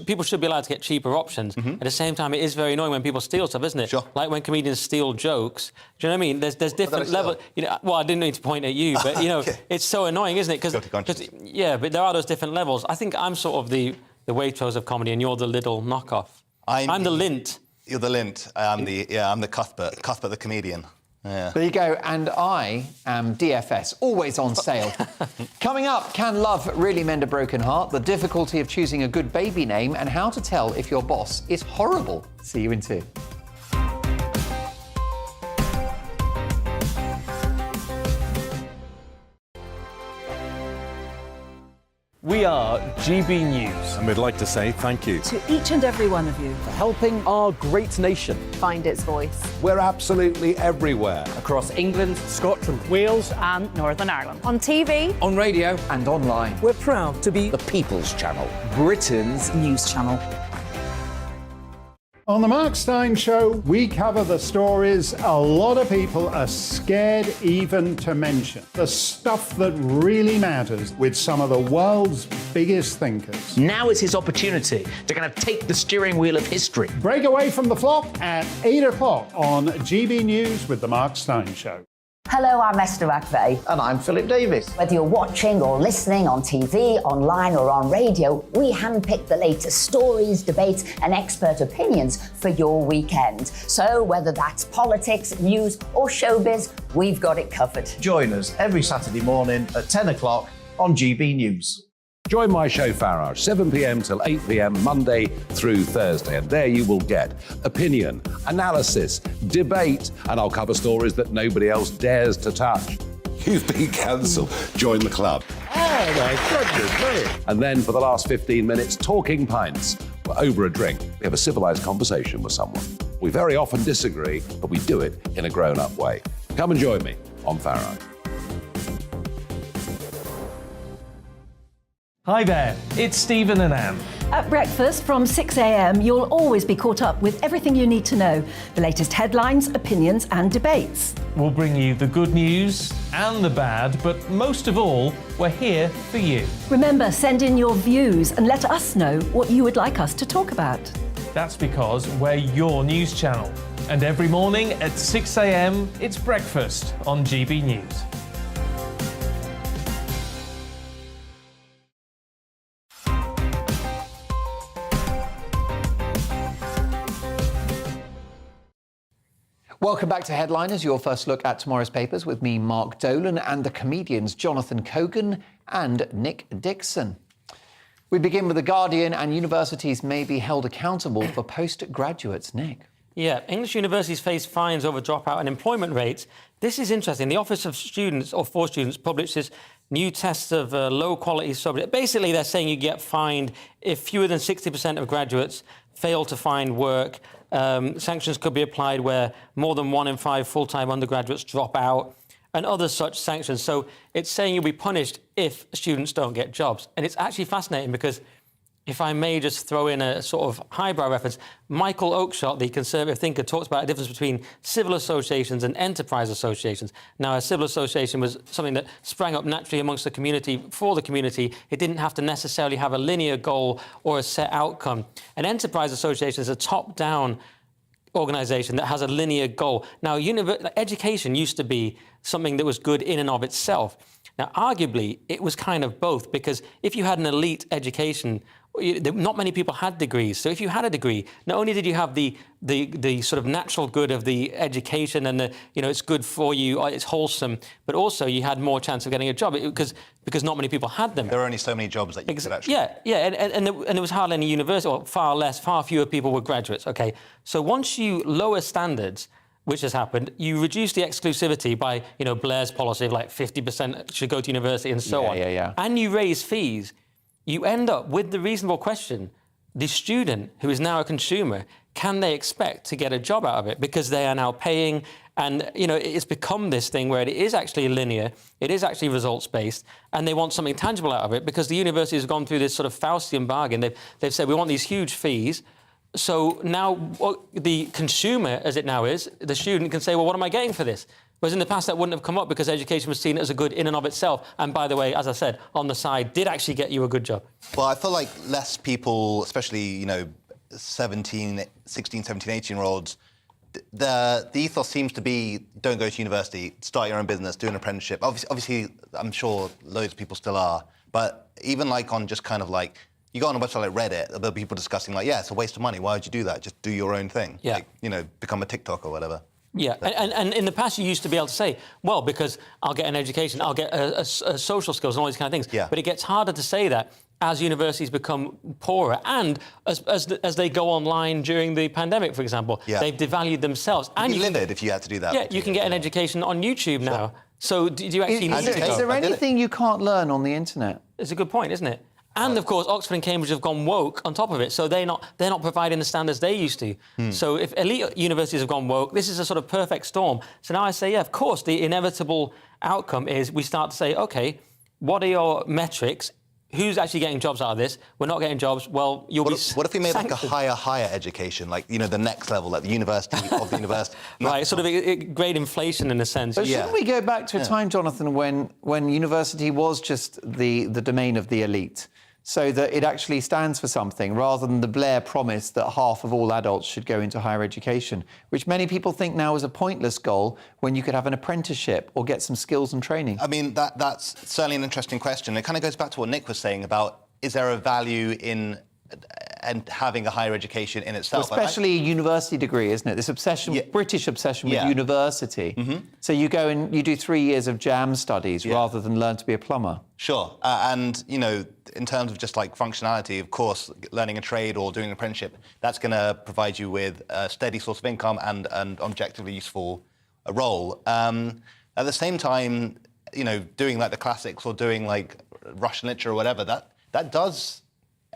people should be allowed to get cheaper options. At the same time, it is very annoying when people steal stuff, isn't it? Sure. Like when comedians steal jokes. Do you know what I mean? There's different levels. I didn't need to point at you, but okay. It's so annoying, isn't it? Because but there are those different levels. I think I'm sort of the Waitrose of comedy, and you're the Lidl knockoff. I'm the Lindt. You're the Lindt. I'm the Cuthbert the comedian. Yeah. There you go, and I am DFS, always on sale. Coming up, can love really mend a broken heart? The difficulty of choosing a good baby name and how to tell if your boss is horrible. See you in 2. We are GB News. And we'd like to say thank you To each and every one of you. for helping our great nation. Find its voice. We're absolutely everywhere. Across England, Scotland, Wales and Northern Ireland. On TV. On radio, And online. we're proud to be the People's Channel. Britain's news channel. On the Mark Steyn Show, we cover the stories a lot of people are scared even to mention. The stuff that really matters with some of the world's biggest thinkers. Now is his opportunity to kind of take the steering wheel of history. Break away from the flock at 8 o'clock on GB News with the Mark Steyn Show. Hello, I'm Esther McVeigh. And I'm Philip Davis. Whether you're watching or listening on TV, online or on radio, we handpick the latest stories, debates and expert opinions for your weekend. So whether that's politics, news or showbiz, we've got it covered. Join us every Saturday morning at 10 o'clock on GB News. Join my show Farage, 7 p.m. till 8 p.m. Monday through Thursday, and there you will get opinion, analysis, debate, and I'll cover stories that nobody else dares to touch. You've been cancelled. Join the club. Oh my goodness me! And then for the last 15 minutes, talking pints. We're over a drink. We have a civilised conversation with someone. We very often disagree, but we do it in a grown-up way. Come and join me on Farage. Hi there, it's Stephen and Anne. At breakfast from 6 a.m, you'll always be caught up with everything you need to know, the latest headlines, opinions and debates. We'll bring you the good news and the bad, but most of all, we're here for you. Remember, send in your views and let us know what you would like us to talk about. That's because we're your news channel. And every morning at 6 a.m, it's breakfast on GB News. Welcome back to Headliners, your first look at tomorrow's papers with me, Mark Dolan, and the comedians Jonathan Cogan and Nick Dixon. We begin with The Guardian, and universities may be held accountable for postgraduates. Nick. Yeah, English universities face fines over dropout and employment rates. This is interesting. The Office of Students, or for Students, publishes new tests of low-quality subject. Basically, they're saying you get fined if fewer than 60% of graduates fail to find work. Sanctions could be applied where more than 1 in 5 full-time undergraduates drop out, and other such sanctions. So it's saying you'll be punished if students don't get jobs. And it's actually fascinating because if I may just throw in a sort of highbrow reference, Michael Oakeshott, the conservative thinker, talks about the difference between civil associations and enterprise associations. Now, a civil association was something that sprang up naturally amongst the community, for the community. It didn't have to necessarily have a linear goal or a set outcome. An enterprise association is a top-down organisation that has a linear goal. Now, education used to be something that was good in and of itself. Now, arguably, it was kind of both, because if you had an elite education, not many people had degrees. So if you had a degree, not only did you have the sort of natural good of the education and it's good for you, it's wholesome, but also you had more chance of getting a job because not many people had them. There are only so many jobs that you could actually... And there was hardly any university, or far fewer people were graduates, OK? So once you lower standards, which has happened, you reduce the exclusivity by, Blair's policy of like 50% should go to university and so on. And you raise fees. You end up with the reasonable question, the student who is now a consumer, can they expect to get a job out of it? Because they are now paying, and it's become this thing where it is actually linear, it is actually results-based, and they want something tangible out of it, because the university has gone through this sort of Faustian bargain. They've said, we want these huge fees. So now the consumer, as it now is, the student can say, well, what am I getting for this? Whereas in the past, that wouldn't have come up because education was seen as a good in and of itself. And by the way, as I said, on the side, did actually get you a good job. Well, I feel like less people, especially, 16, 17, 18-year-olds, the ethos seems to be don't go to university, start your own business, do an apprenticeship. Obviously, I'm sure loads of people still are. But even on just kind of you go on a website like Reddit, there'll be people discussing it's a waste of money. Why would you do that? Just do your own thing. Yeah. Become a TikTok or whatever. Yeah, and in the past you used to be able to say, well, because I'll get an education, I'll get a social skills and all these kind of things. Yeah. But it gets harder to say that as universities become poorer and as they go online during the pandemic, for example. Yeah. They've devalued themselves. You'd be livid if you had to do that. Yeah, you can get an education on YouTube now. So do you actually need to go? Is there anything you can't learn on the internet? It's a good point, isn't it? And of course, Oxford and Cambridge have gone woke on top of it, so they're not providing the standards they used to. So if elite universities have gone woke, this is a sort of perfect storm. So now I say, yeah, of course, the inevitable outcome is we start to say, OK, what are your metrics? Who's actually getting jobs out of this? We're not getting jobs. Well, you'll be What if we made sanctioned. a higher education, the next level, like the university of the university? Right, sort of great inflation in a sense. But shouldn't we go back to a time, Jonathan, when university was just the domain of the elite? So that it actually stands for something, rather than the Blair promise that half of all adults should go into higher education, which many people think now is a pointless goal when you could have an apprenticeship or get some skills and training. I mean, that's certainly an interesting question. It kind of goes back to what Nick was saying about, is there a value in and having a higher education in itself? Well, especially a university degree, isn't it? This obsession, British obsession with university. So you go and you do 3 years of jam studies rather than learn to be a plumber. Sure. And, in terms of just functionality, of course, learning a trade or doing an apprenticeship, that's going to provide you with a steady source of income and an objectively useful role. At the same time, doing the classics or doing Russian literature or whatever, that does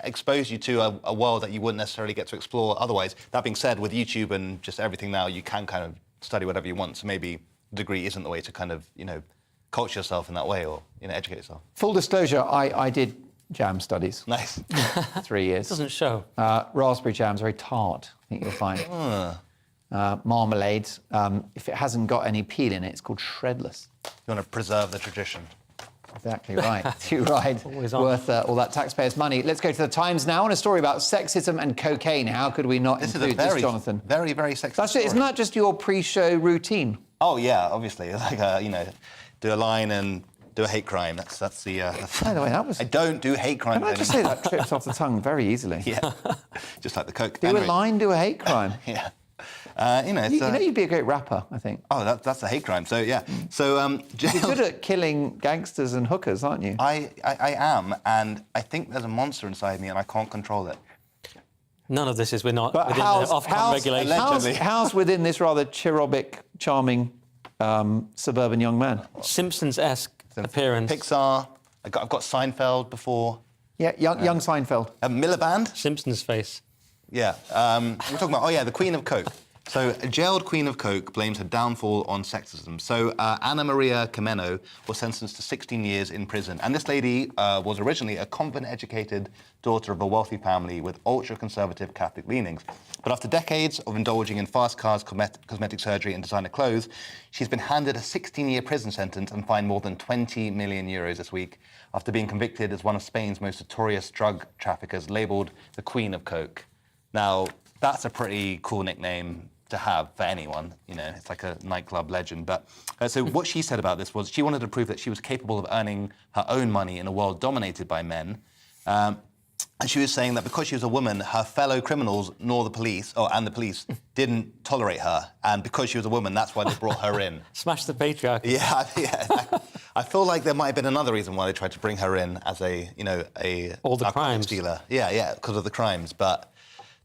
expose you to a world that you wouldn't necessarily get to explore otherwise. That being said, with YouTube and just everything now, you can kind of study whatever you want. So maybe a degree isn't the way to kind of, culture yourself in that way or, educate yourself. Full disclosure, I did jam studies. Nice. 3 years. It doesn't show. Raspberry jam's very tart, I think you'll find. Marmalade, if it hasn't got any peel in it, it's called shredless. You want to preserve the tradition. Exactly right. Too right. Worth all that taxpayers' money. Let's go to the Times now on a story about sexism and cocaine. How could we not include this, Jonathan? Very, very sexist. That's it. Isn't that just your pre-show routine? Oh yeah, obviously. Do a line and do a hate crime. That's the. By the way, that was. I don't do hate crime. Can I just say that trips off the tongue very easily? Yeah, just like the coke. Do a line, do a hate crime. Yeah. You'd be a great rapper, I think. Oh, that's a hate crime. So yeah. So you're good at killing gangsters and hookers, aren't you? I am, and I think there's a monster inside me, and I can't control it. None of this is within the Ofcom regulations. How's within this rather cherubic, charming suburban young man? Simpsons-esque appearance. Pixar. I've got Seinfeld before. Yeah, young Seinfeld. Miliband. Simpsons face. Yeah. We're talking about, the Queen of Coke. So, a jailed Queen of Coke blames her downfall on sexism. So, Anna Maria Comeno was sentenced to 16 years in prison. And this lady was originally a convent-educated daughter of a wealthy family with ultra-conservative Catholic leanings. But after decades of indulging in fast cars, cosmetic surgery and designer clothes, she's been handed a 16-year prison sentence and fined more than 20 million euros this week after being convicted as one of Spain's most notorious drug traffickers, labelled the Queen of Coke. Now, that's a pretty cool nickname to have for anyone, you know, it's like a nightclub legend. But so what she said about this was she wanted to prove that she was capable of earning her own money in a world dominated by men. And she was saying that because she was a woman, her fellow criminals, and the police didn't tolerate her. And because she was a woman, that's why they brought her in. Smash the patriarchy. Yeah. I feel like there might have been another reason why they tried to bring her in as all the crimes dealer. Yeah, because of the crimes. But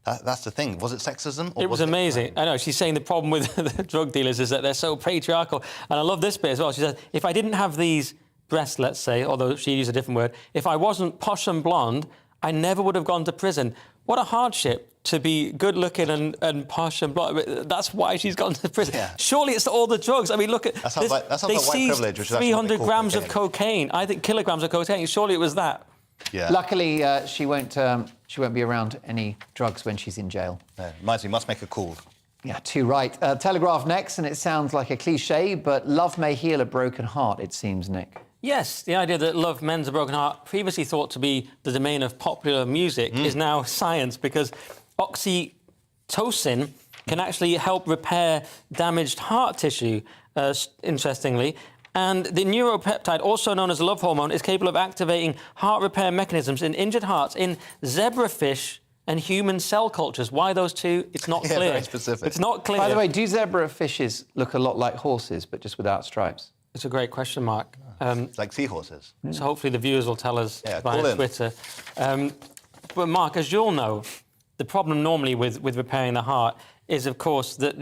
that's the thing. Was it sexism? Or it was amazing. I know. She's saying the problem with the drug dealers is that they're so patriarchal. And I love this bit as well. She says, if I didn't have these breasts, let's say, although she used a different word, if I wasn't posh and blonde, I never would have gone to prison. What a hardship to be good-looking and posh and blonde. That's why she's gone to prison. Yeah. Surely it's all the drugs. I mean, look at that sounds like white privilege, which is 300 grams of cocaine. I think kilograms of cocaine. Surely it was that. Yeah. Luckily, she won't be around any drugs when she's in jail. No, reminds me, must make a call. Yeah, too right. Telegraph next, and it sounds like a cliche, but love may heal a broken heart, it seems, Nick. Yes, the idea that love mends a broken heart, previously thought to be the domain of popular music, is now science, because oxytocin can actually help repair damaged heart tissue, interestingly. And the neuropeptide, also known as love hormone, is capable of activating heart repair mechanisms in injured hearts in zebrafish and human cell cultures. Why those two? It's not clear. Very specific. It's not clear. By the way, do zebrafishes look a lot like horses, but just without stripes? It's a great question, Mark. It's like seahorses. So hopefully the viewers will tell us via call Twitter. But Mark, as you'll know, the problem normally with repairing the heart is, of course, that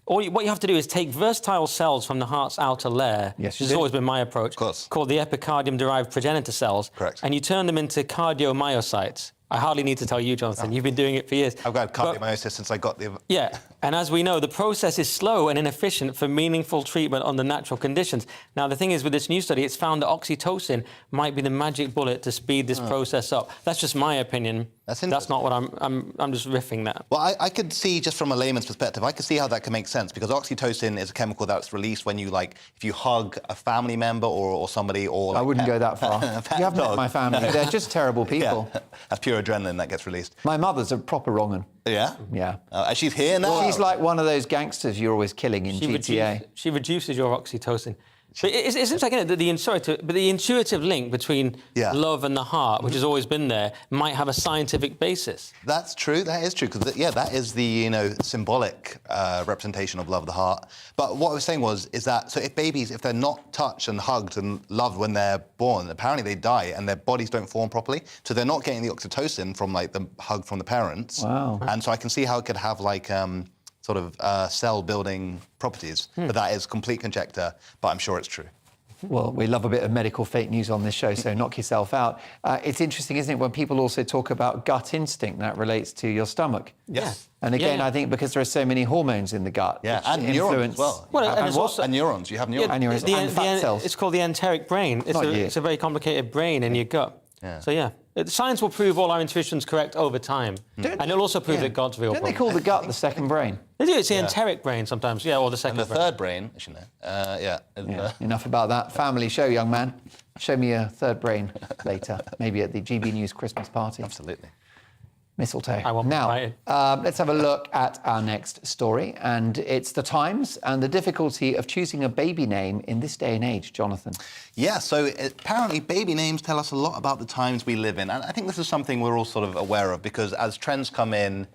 what you have to do is take versatile cells from the heart's outer layer, which has always been my approach, called the epicardium-derived progenitor cells, and you turn them into cardiomyocytes. I hardly need to tell you, Jonathan. You've been doing it for years. I've got cardiomyocytes since I got the... Yeah, and as we know, the process is slow and inefficient for meaningful treatment under natural conditions. Now, the thing is, with this new study, it's found that oxytocin might be the magic bullet to speed this process up. That's just my opinion. That's not what I'm just riffing that. Well, I could see, just from a layman's perspective, I could see how that can make sense, because oxytocin is a chemical that's released when you, if you hug a family member or somebody, or... I wouldn't go that far. You haven't met my family. They're just terrible people. Yeah. That's pure adrenaline that gets released. My mother's a proper wrong-un. Yeah? Yeah. She's here now? Well, she's like one of those gangsters you're always killing in GTA. She reduces your oxytocin. But it seems like the intuitive link between love and the heart, which has always been there, might have a scientific basis. That's true. That is true. Because that is the symbolic representation of love, the heart. But what I was saying is that if babies, if they're not touched and hugged and loved when they're born, apparently they die and their bodies don't form properly. So they're not getting the oxytocin from the hug from the parents. Wow. And so I can see how it could have cell-building properties. But that is complete conjecture, but I'm sure it's true. Well, we love a bit of medical fake news on this show, so knock yourself out. It's interesting, isn't it, when people also talk about gut instinct, that relates to your stomach. Yes. And again, I think because there are so many hormones in the gut. Yeah, and neurons as well. And neurons. You have neurons. And fat cells. It's called the enteric brain. It's a very complicated brain in your gut. Yeah. So, science will prove all our intuitions correct over time. And it'll also prove that God's real. Don't they call the gut the second brain? They do. It's the enteric brain sometimes, or the second and the third brain, as you know. Enough about that. Family show, young man. Show me your third brain later, maybe at the GB News Christmas party. Absolutely. Mistletoe. I won't be invited. Let's have a look at our next story, and it's the Times and the difficulty of choosing a baby name in this day and age. Jonathan. Yeah, so apparently baby names tell us a lot about the times we live in, and I think this is something we're all sort of aware of, because as trends come in,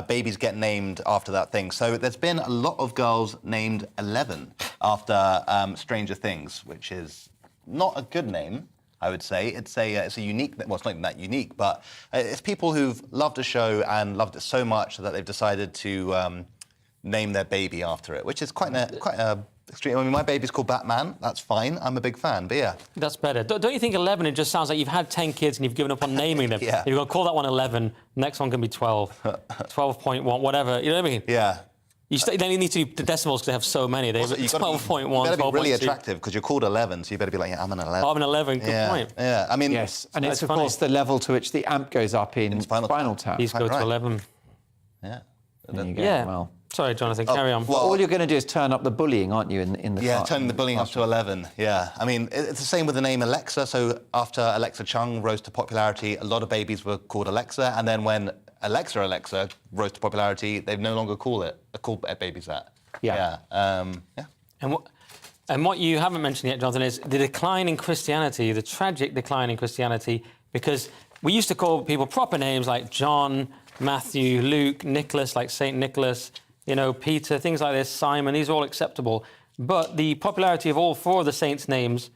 babies get named after that thing. So there's been a lot of girls named 11 after Stranger Things, which is not a good name, I would say. It's a unique... Well, it's not even that unique, but it's people who've loved a show and loved it so much that they've decided to name their baby after it, which is quite a extreme. I mean, my baby's called Batman. That's fine. I'm a big fan, but yeah. That's better. Don't you think 11, it just sounds like you've had 10 kids and you've given up on naming them? Yeah. You're going to call that one 11, next one can be 12, 12.1, whatever. You know what I mean? Yeah. Then you need to do the decimals because they have so many. They have 12.1, You better be really 12.2. attractive because you're called 11, so you better be like, yeah, I'm an 11. Oh, I'm an 11. Good point. Yeah, I mean... Yes, and it's, of funny. course, the level to which the amp goes up in Spinal Tap. Please go to 11. Yeah. There you go. Yeah. Well, sorry, Jonathan, carry on. well, all you're going to do is turn up the bullying, aren't you, in the Yeah, turning the bullying up to 11, yeah. I mean, it's the same with the name Alexa. So after Alexa Chung rose to popularity, a lot of babies were called Alexa. And then when Alexa rose to popularity, they've no longer called babies that. Yeah. And what you haven't mentioned yet, Jonathan, is the decline in Christianity, the tragic decline in Christianity, because we used to call people proper names like John, Matthew, Luke, Nicholas, like St. Nicholas, Peter, things like this, Simon, these are all acceptable. But the popularity of all four of the saints' names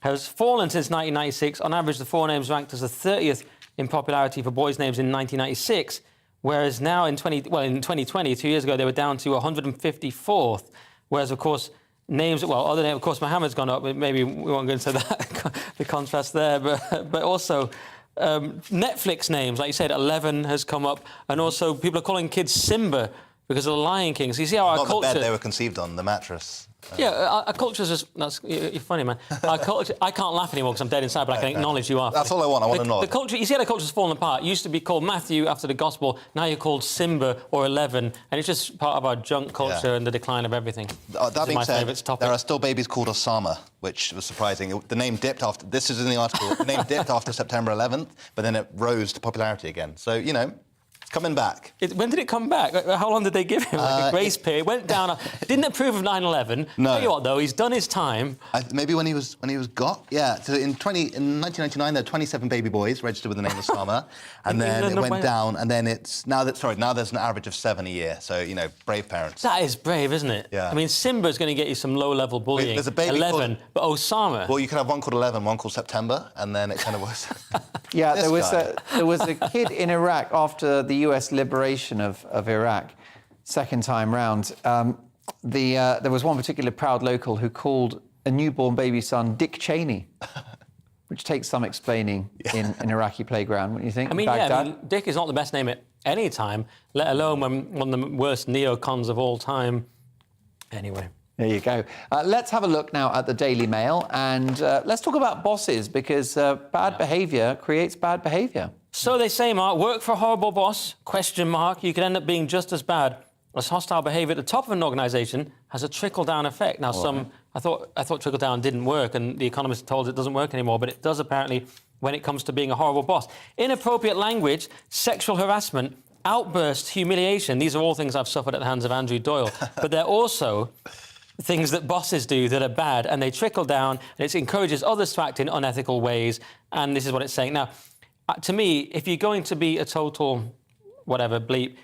has fallen since 1996. On average, the four names ranked as the 30th in popularity for boys' names in 1996, whereas now in 2020, 2 years ago, they were down to 154th. Whereas, of course, other names, of course, Muhammad's gone up, but maybe we won't go into that, the contrast there, but also Netflix names, like you said, 11 has come up, and also people are calling kids Simba because of the Lion King. So you see how our culture... Not the bed they were conceived on, the mattress. Our culture's just... You're funny, man. Our culture, I can't laugh anymore because I'm dead inside, but I can acknowledge you are. That's all I want. I want to know. The culture, you see how the culture's fallen apart. It used to be called Matthew after the Gospel. Now you're called Simba or 11. And it's just part of our junk culture and the decline of everything. That being said, there are still babies called Osama, which was surprising. The name dipped after... This is in the article. The name dipped after September 11th, but then it rose to popularity again. So, it's coming back. When did it come back? How long did they give him? Like a grace period? It went down. Didn't approve of 9/11. No. Tell you what, though, he's done his time. Maybe when he was got. Yeah. So in 1999, there were 27 baby boys registered with the name Osama, and then it went down. And then now there's an average of 7 a year. So brave parents. That is brave, isn't it? Yeah. I mean, Simba's going to get you some low-level bullying. There's a baby 11, but Osama. Well, you could have one called 11, one called September, and then it kind of was. Yeah, there was a kid in Iraq after the US liberation of Iraq, second time round. There was one particular proud local who called a newborn baby son Dick Cheney, which takes some explaining in an Iraqi playground, wouldn't you think? I mean, Dick is not the best name at any time, let alone when one of the worst neocons of all time. Anyway. There you go. Let's have a look now at the Daily Mail, and let's talk about bosses, because bad behaviour creates bad behaviour. So they say, Mark, work for a horrible boss, ? You could end up being just as bad as hostile behaviour at the top of an organisation has a trickle-down effect. Now, I thought trickle-down didn't work, and The Economist told us it doesn't work anymore, but it does apparently when it comes to being a horrible boss. Inappropriate language, sexual harassment, outbursts, humiliation, these are all things I've suffered at the hands of Andrew Doyle, but they're also things that bosses do that are bad, and they trickle down, and it encourages others to act in unethical ways, and this is what it's saying. Now, to me, if you're going to be a total, whatever, bleep,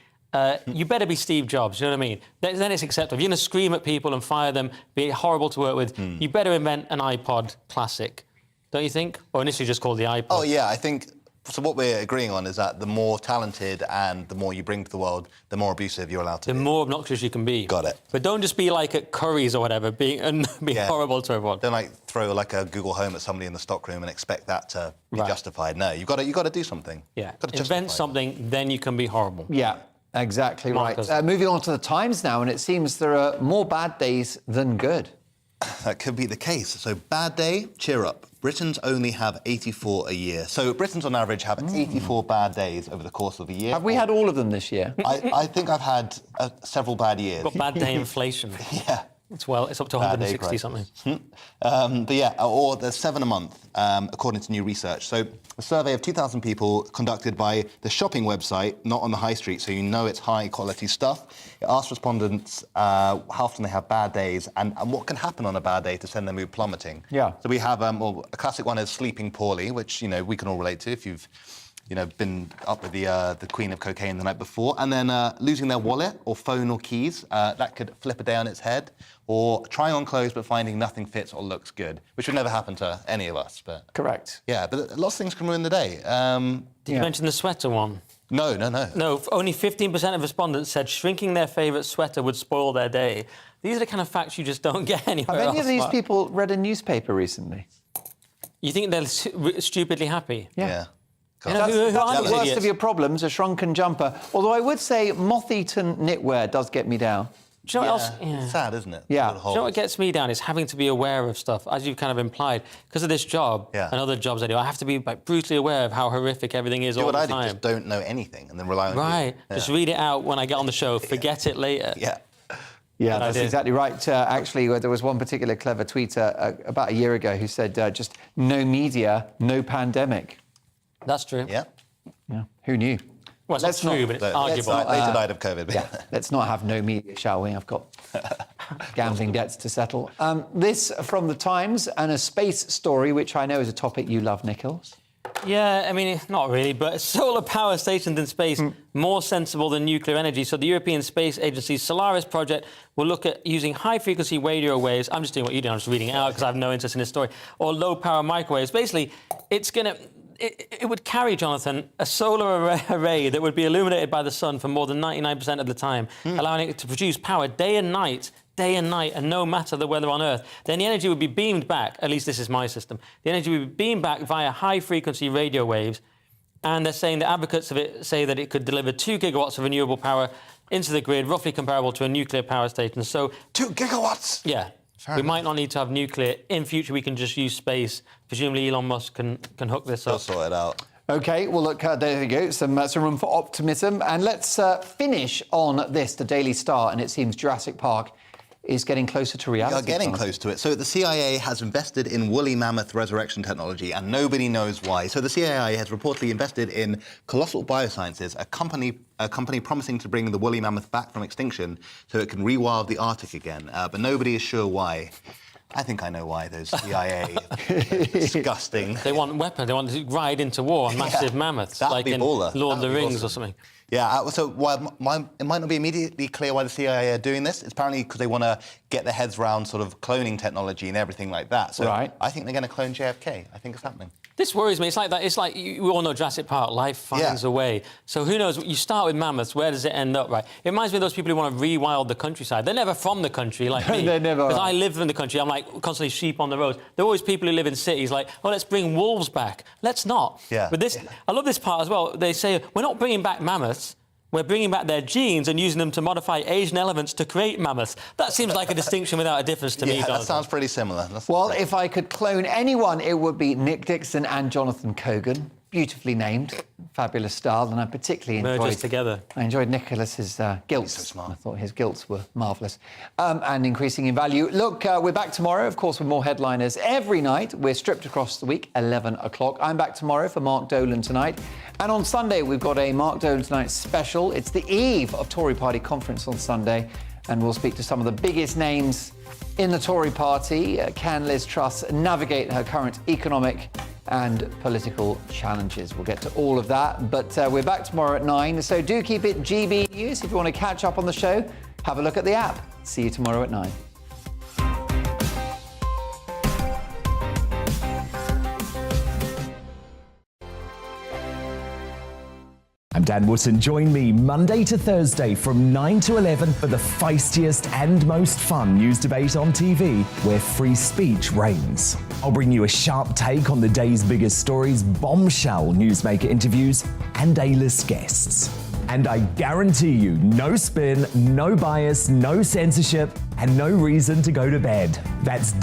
you better be Steve Jobs, you know what I mean? Then it's acceptable. If you're going to scream at people and fire them, be horrible to work with, you better invent an iPod Classic, don't you think? Or initially just called the iPod. Oh, yeah, I think... So what we're agreeing on is that the more talented and the more you bring to the world, the more abusive you're allowed to be. The more obnoxious you can be. Got it. But don't just be like at Curry's or whatever, be horrible to everyone. Don't throw like a Google Home at somebody in the stockroom and expect that to be justified. No, you've got to do something. Yeah. Invent something, then you can be horrible. Yeah, exactly right. Moving on to the Times now, and it seems there are more bad days than good. That could be the case. So bad day, cheer up. Britons only have 84 a year. So Britons on average have 84 bad days over the course of a year. Have we had all of them this year? I think I've had several bad years. Got bad day inflation. Yeah. It's up to 160 something. But yeah, or there's 7 a month, according to new research. So a survey of 2,000 people conducted by the shopping website, not on the high street, so you know it's high-quality stuff. It asked respondents how often they have bad days and what can happen on a bad day to send their mood plummeting. Yeah. So we have, a classic one is sleeping poorly, which, we can all relate to if you've been up with the queen of cocaine the night before, and then losing their wallet or phone or keys. That could flip a day on its head, or trying on clothes but finding nothing fits or looks good, which would never happen to any of us. But correct. Yeah, but lots of things can ruin the day. Did you mention the sweater one? No. No, only 15% of respondents said shrinking their favourite sweater would spoil their day. These are the kind of facts you just don't get anywhere else. Have any of these people read a newspaper recently? You think they're stupidly happy? Yeah. That's the worst of your problems, a shrunken jumper. Although I would say moth-eaten knitwear does get me down. Do you know what else? It's sad, isn't it? Yeah. Do you know what gets me down is having to be aware of stuff, as you've kind of implied. Because of this job and other jobs I do, I have to be brutally aware of how horrific everything is all the time. I just don't know anything and then rely on you. Right. Just read it out when I get on the show, forget it later. Yeah, that's exactly right. Actually, there was one particular clever tweeter about a year ago who said, just no media, no pandemic. That's true. Yeah. Who knew? Well, it's not true, but it's arguable. They died of COVID. Yeah, let's not have no media, shall we? I've got gambling debts to settle. This from The Times, and a space story, which I know is a topic you love, Nichols. Yeah, I mean, not really, but solar power stations in space, more sensible than nuclear energy. So the European Space Agency's Solaris project will look at using high-frequency radio waves. I'm just doing what you do, I'm just reading it out because I have no interest in this story. Or low-power microwaves. Basically, it's going to... It would carry, Jonathan, a solar array that would be illuminated by the sun for more than 99% of the time, allowing it to produce power day and night, and no matter the weather on Earth. Then the energy would be beamed back, at least this is my system, the energy would be beamed back via high-frequency radio waves, and they're saying the advocates of it say that it could deliver 2 gigawatts of renewable power into the grid, roughly comparable to a nuclear power station. So 2 gigawatts? Yeah. We might not need to have nuclear. In future, we can just use space. Presumably, Elon Musk can hook this up. He'll sort it out. OK, well, look, there you go. Some room for optimism. And let's finish on this, the Daily Star. And it seems Jurassic Park is getting closer to reality. We are getting close to it. So the CIA has invested in woolly mammoth resurrection technology, and nobody knows why. So the CIA has reportedly invested in Colossal Biosciences, a company promising to bring the woolly mammoth back from extinction so it can rewild the Arctic again. But nobody is sure why. I think I know why. Those CIA disgusting. They want weapons. They want to ride into war on massive mammoths, like in Lord of the Rings or something. Yeah, so while it might not be immediately clear why the CIA are doing this, it's apparently because they want to get their heads around sort of cloning technology and everything like that. So I think they're going to clone JFK. I think it's happening. This worries me. It's like that. It's like we all know Jurassic Park. Life finds a way. So who knows? You start with mammoths. Where does it end up? Right. It reminds me of those people who want to rewild the countryside. They're never from the country, like me. They're never. Because I live in the country. I'm like constantly sheep on the road. There are always people who live in cities. Like, oh, let's bring wolves back. Let's not. Yeah. But this, I love this part as well. They say we're not bringing back mammoths. We're bringing back their genes and using them to modify Asian elephants to create mammoths. That seems like a distinction without a difference to me, Jonathan. That sounds pretty similar. Well, if I could clone anyone, it would be Nick Dixon and Jonathan Cogan. Beautifully named, fabulous style, and I particularly enjoyed... Mergers together. I enjoyed Nicholas's gilts. He's so smart. I thought his gilts were marvellous. And increasing in value. Look, we're back tomorrow, of course, with more headliners every night. We're stripped across the week, 11 o'clock. I'm back tomorrow for Mark Dolan Tonight. And on Sunday, we've got a Mark Dolan Tonight special. It's the eve of Tory Party conference on Sunday, and we'll speak to some of the biggest names in the Tory Party. Can Liz Truss navigate her current economic and political challenges? We'll get to all of that, but we're back tomorrow at 9, so do keep it GB News. If you want to catch up on the show, have a look at the app. See you tomorrow at 9. I'm Dan Wootton. Join me Monday to Thursday from 9 to 11 for the feistiest and most fun news debate on TV, where free speech reigns. I'll bring you a sharp take on the day's biggest stories, bombshell newsmaker interviews, and A-list guests. And I guarantee you, no spin, no bias, no censorship, and no reason to go to bed. That's Dan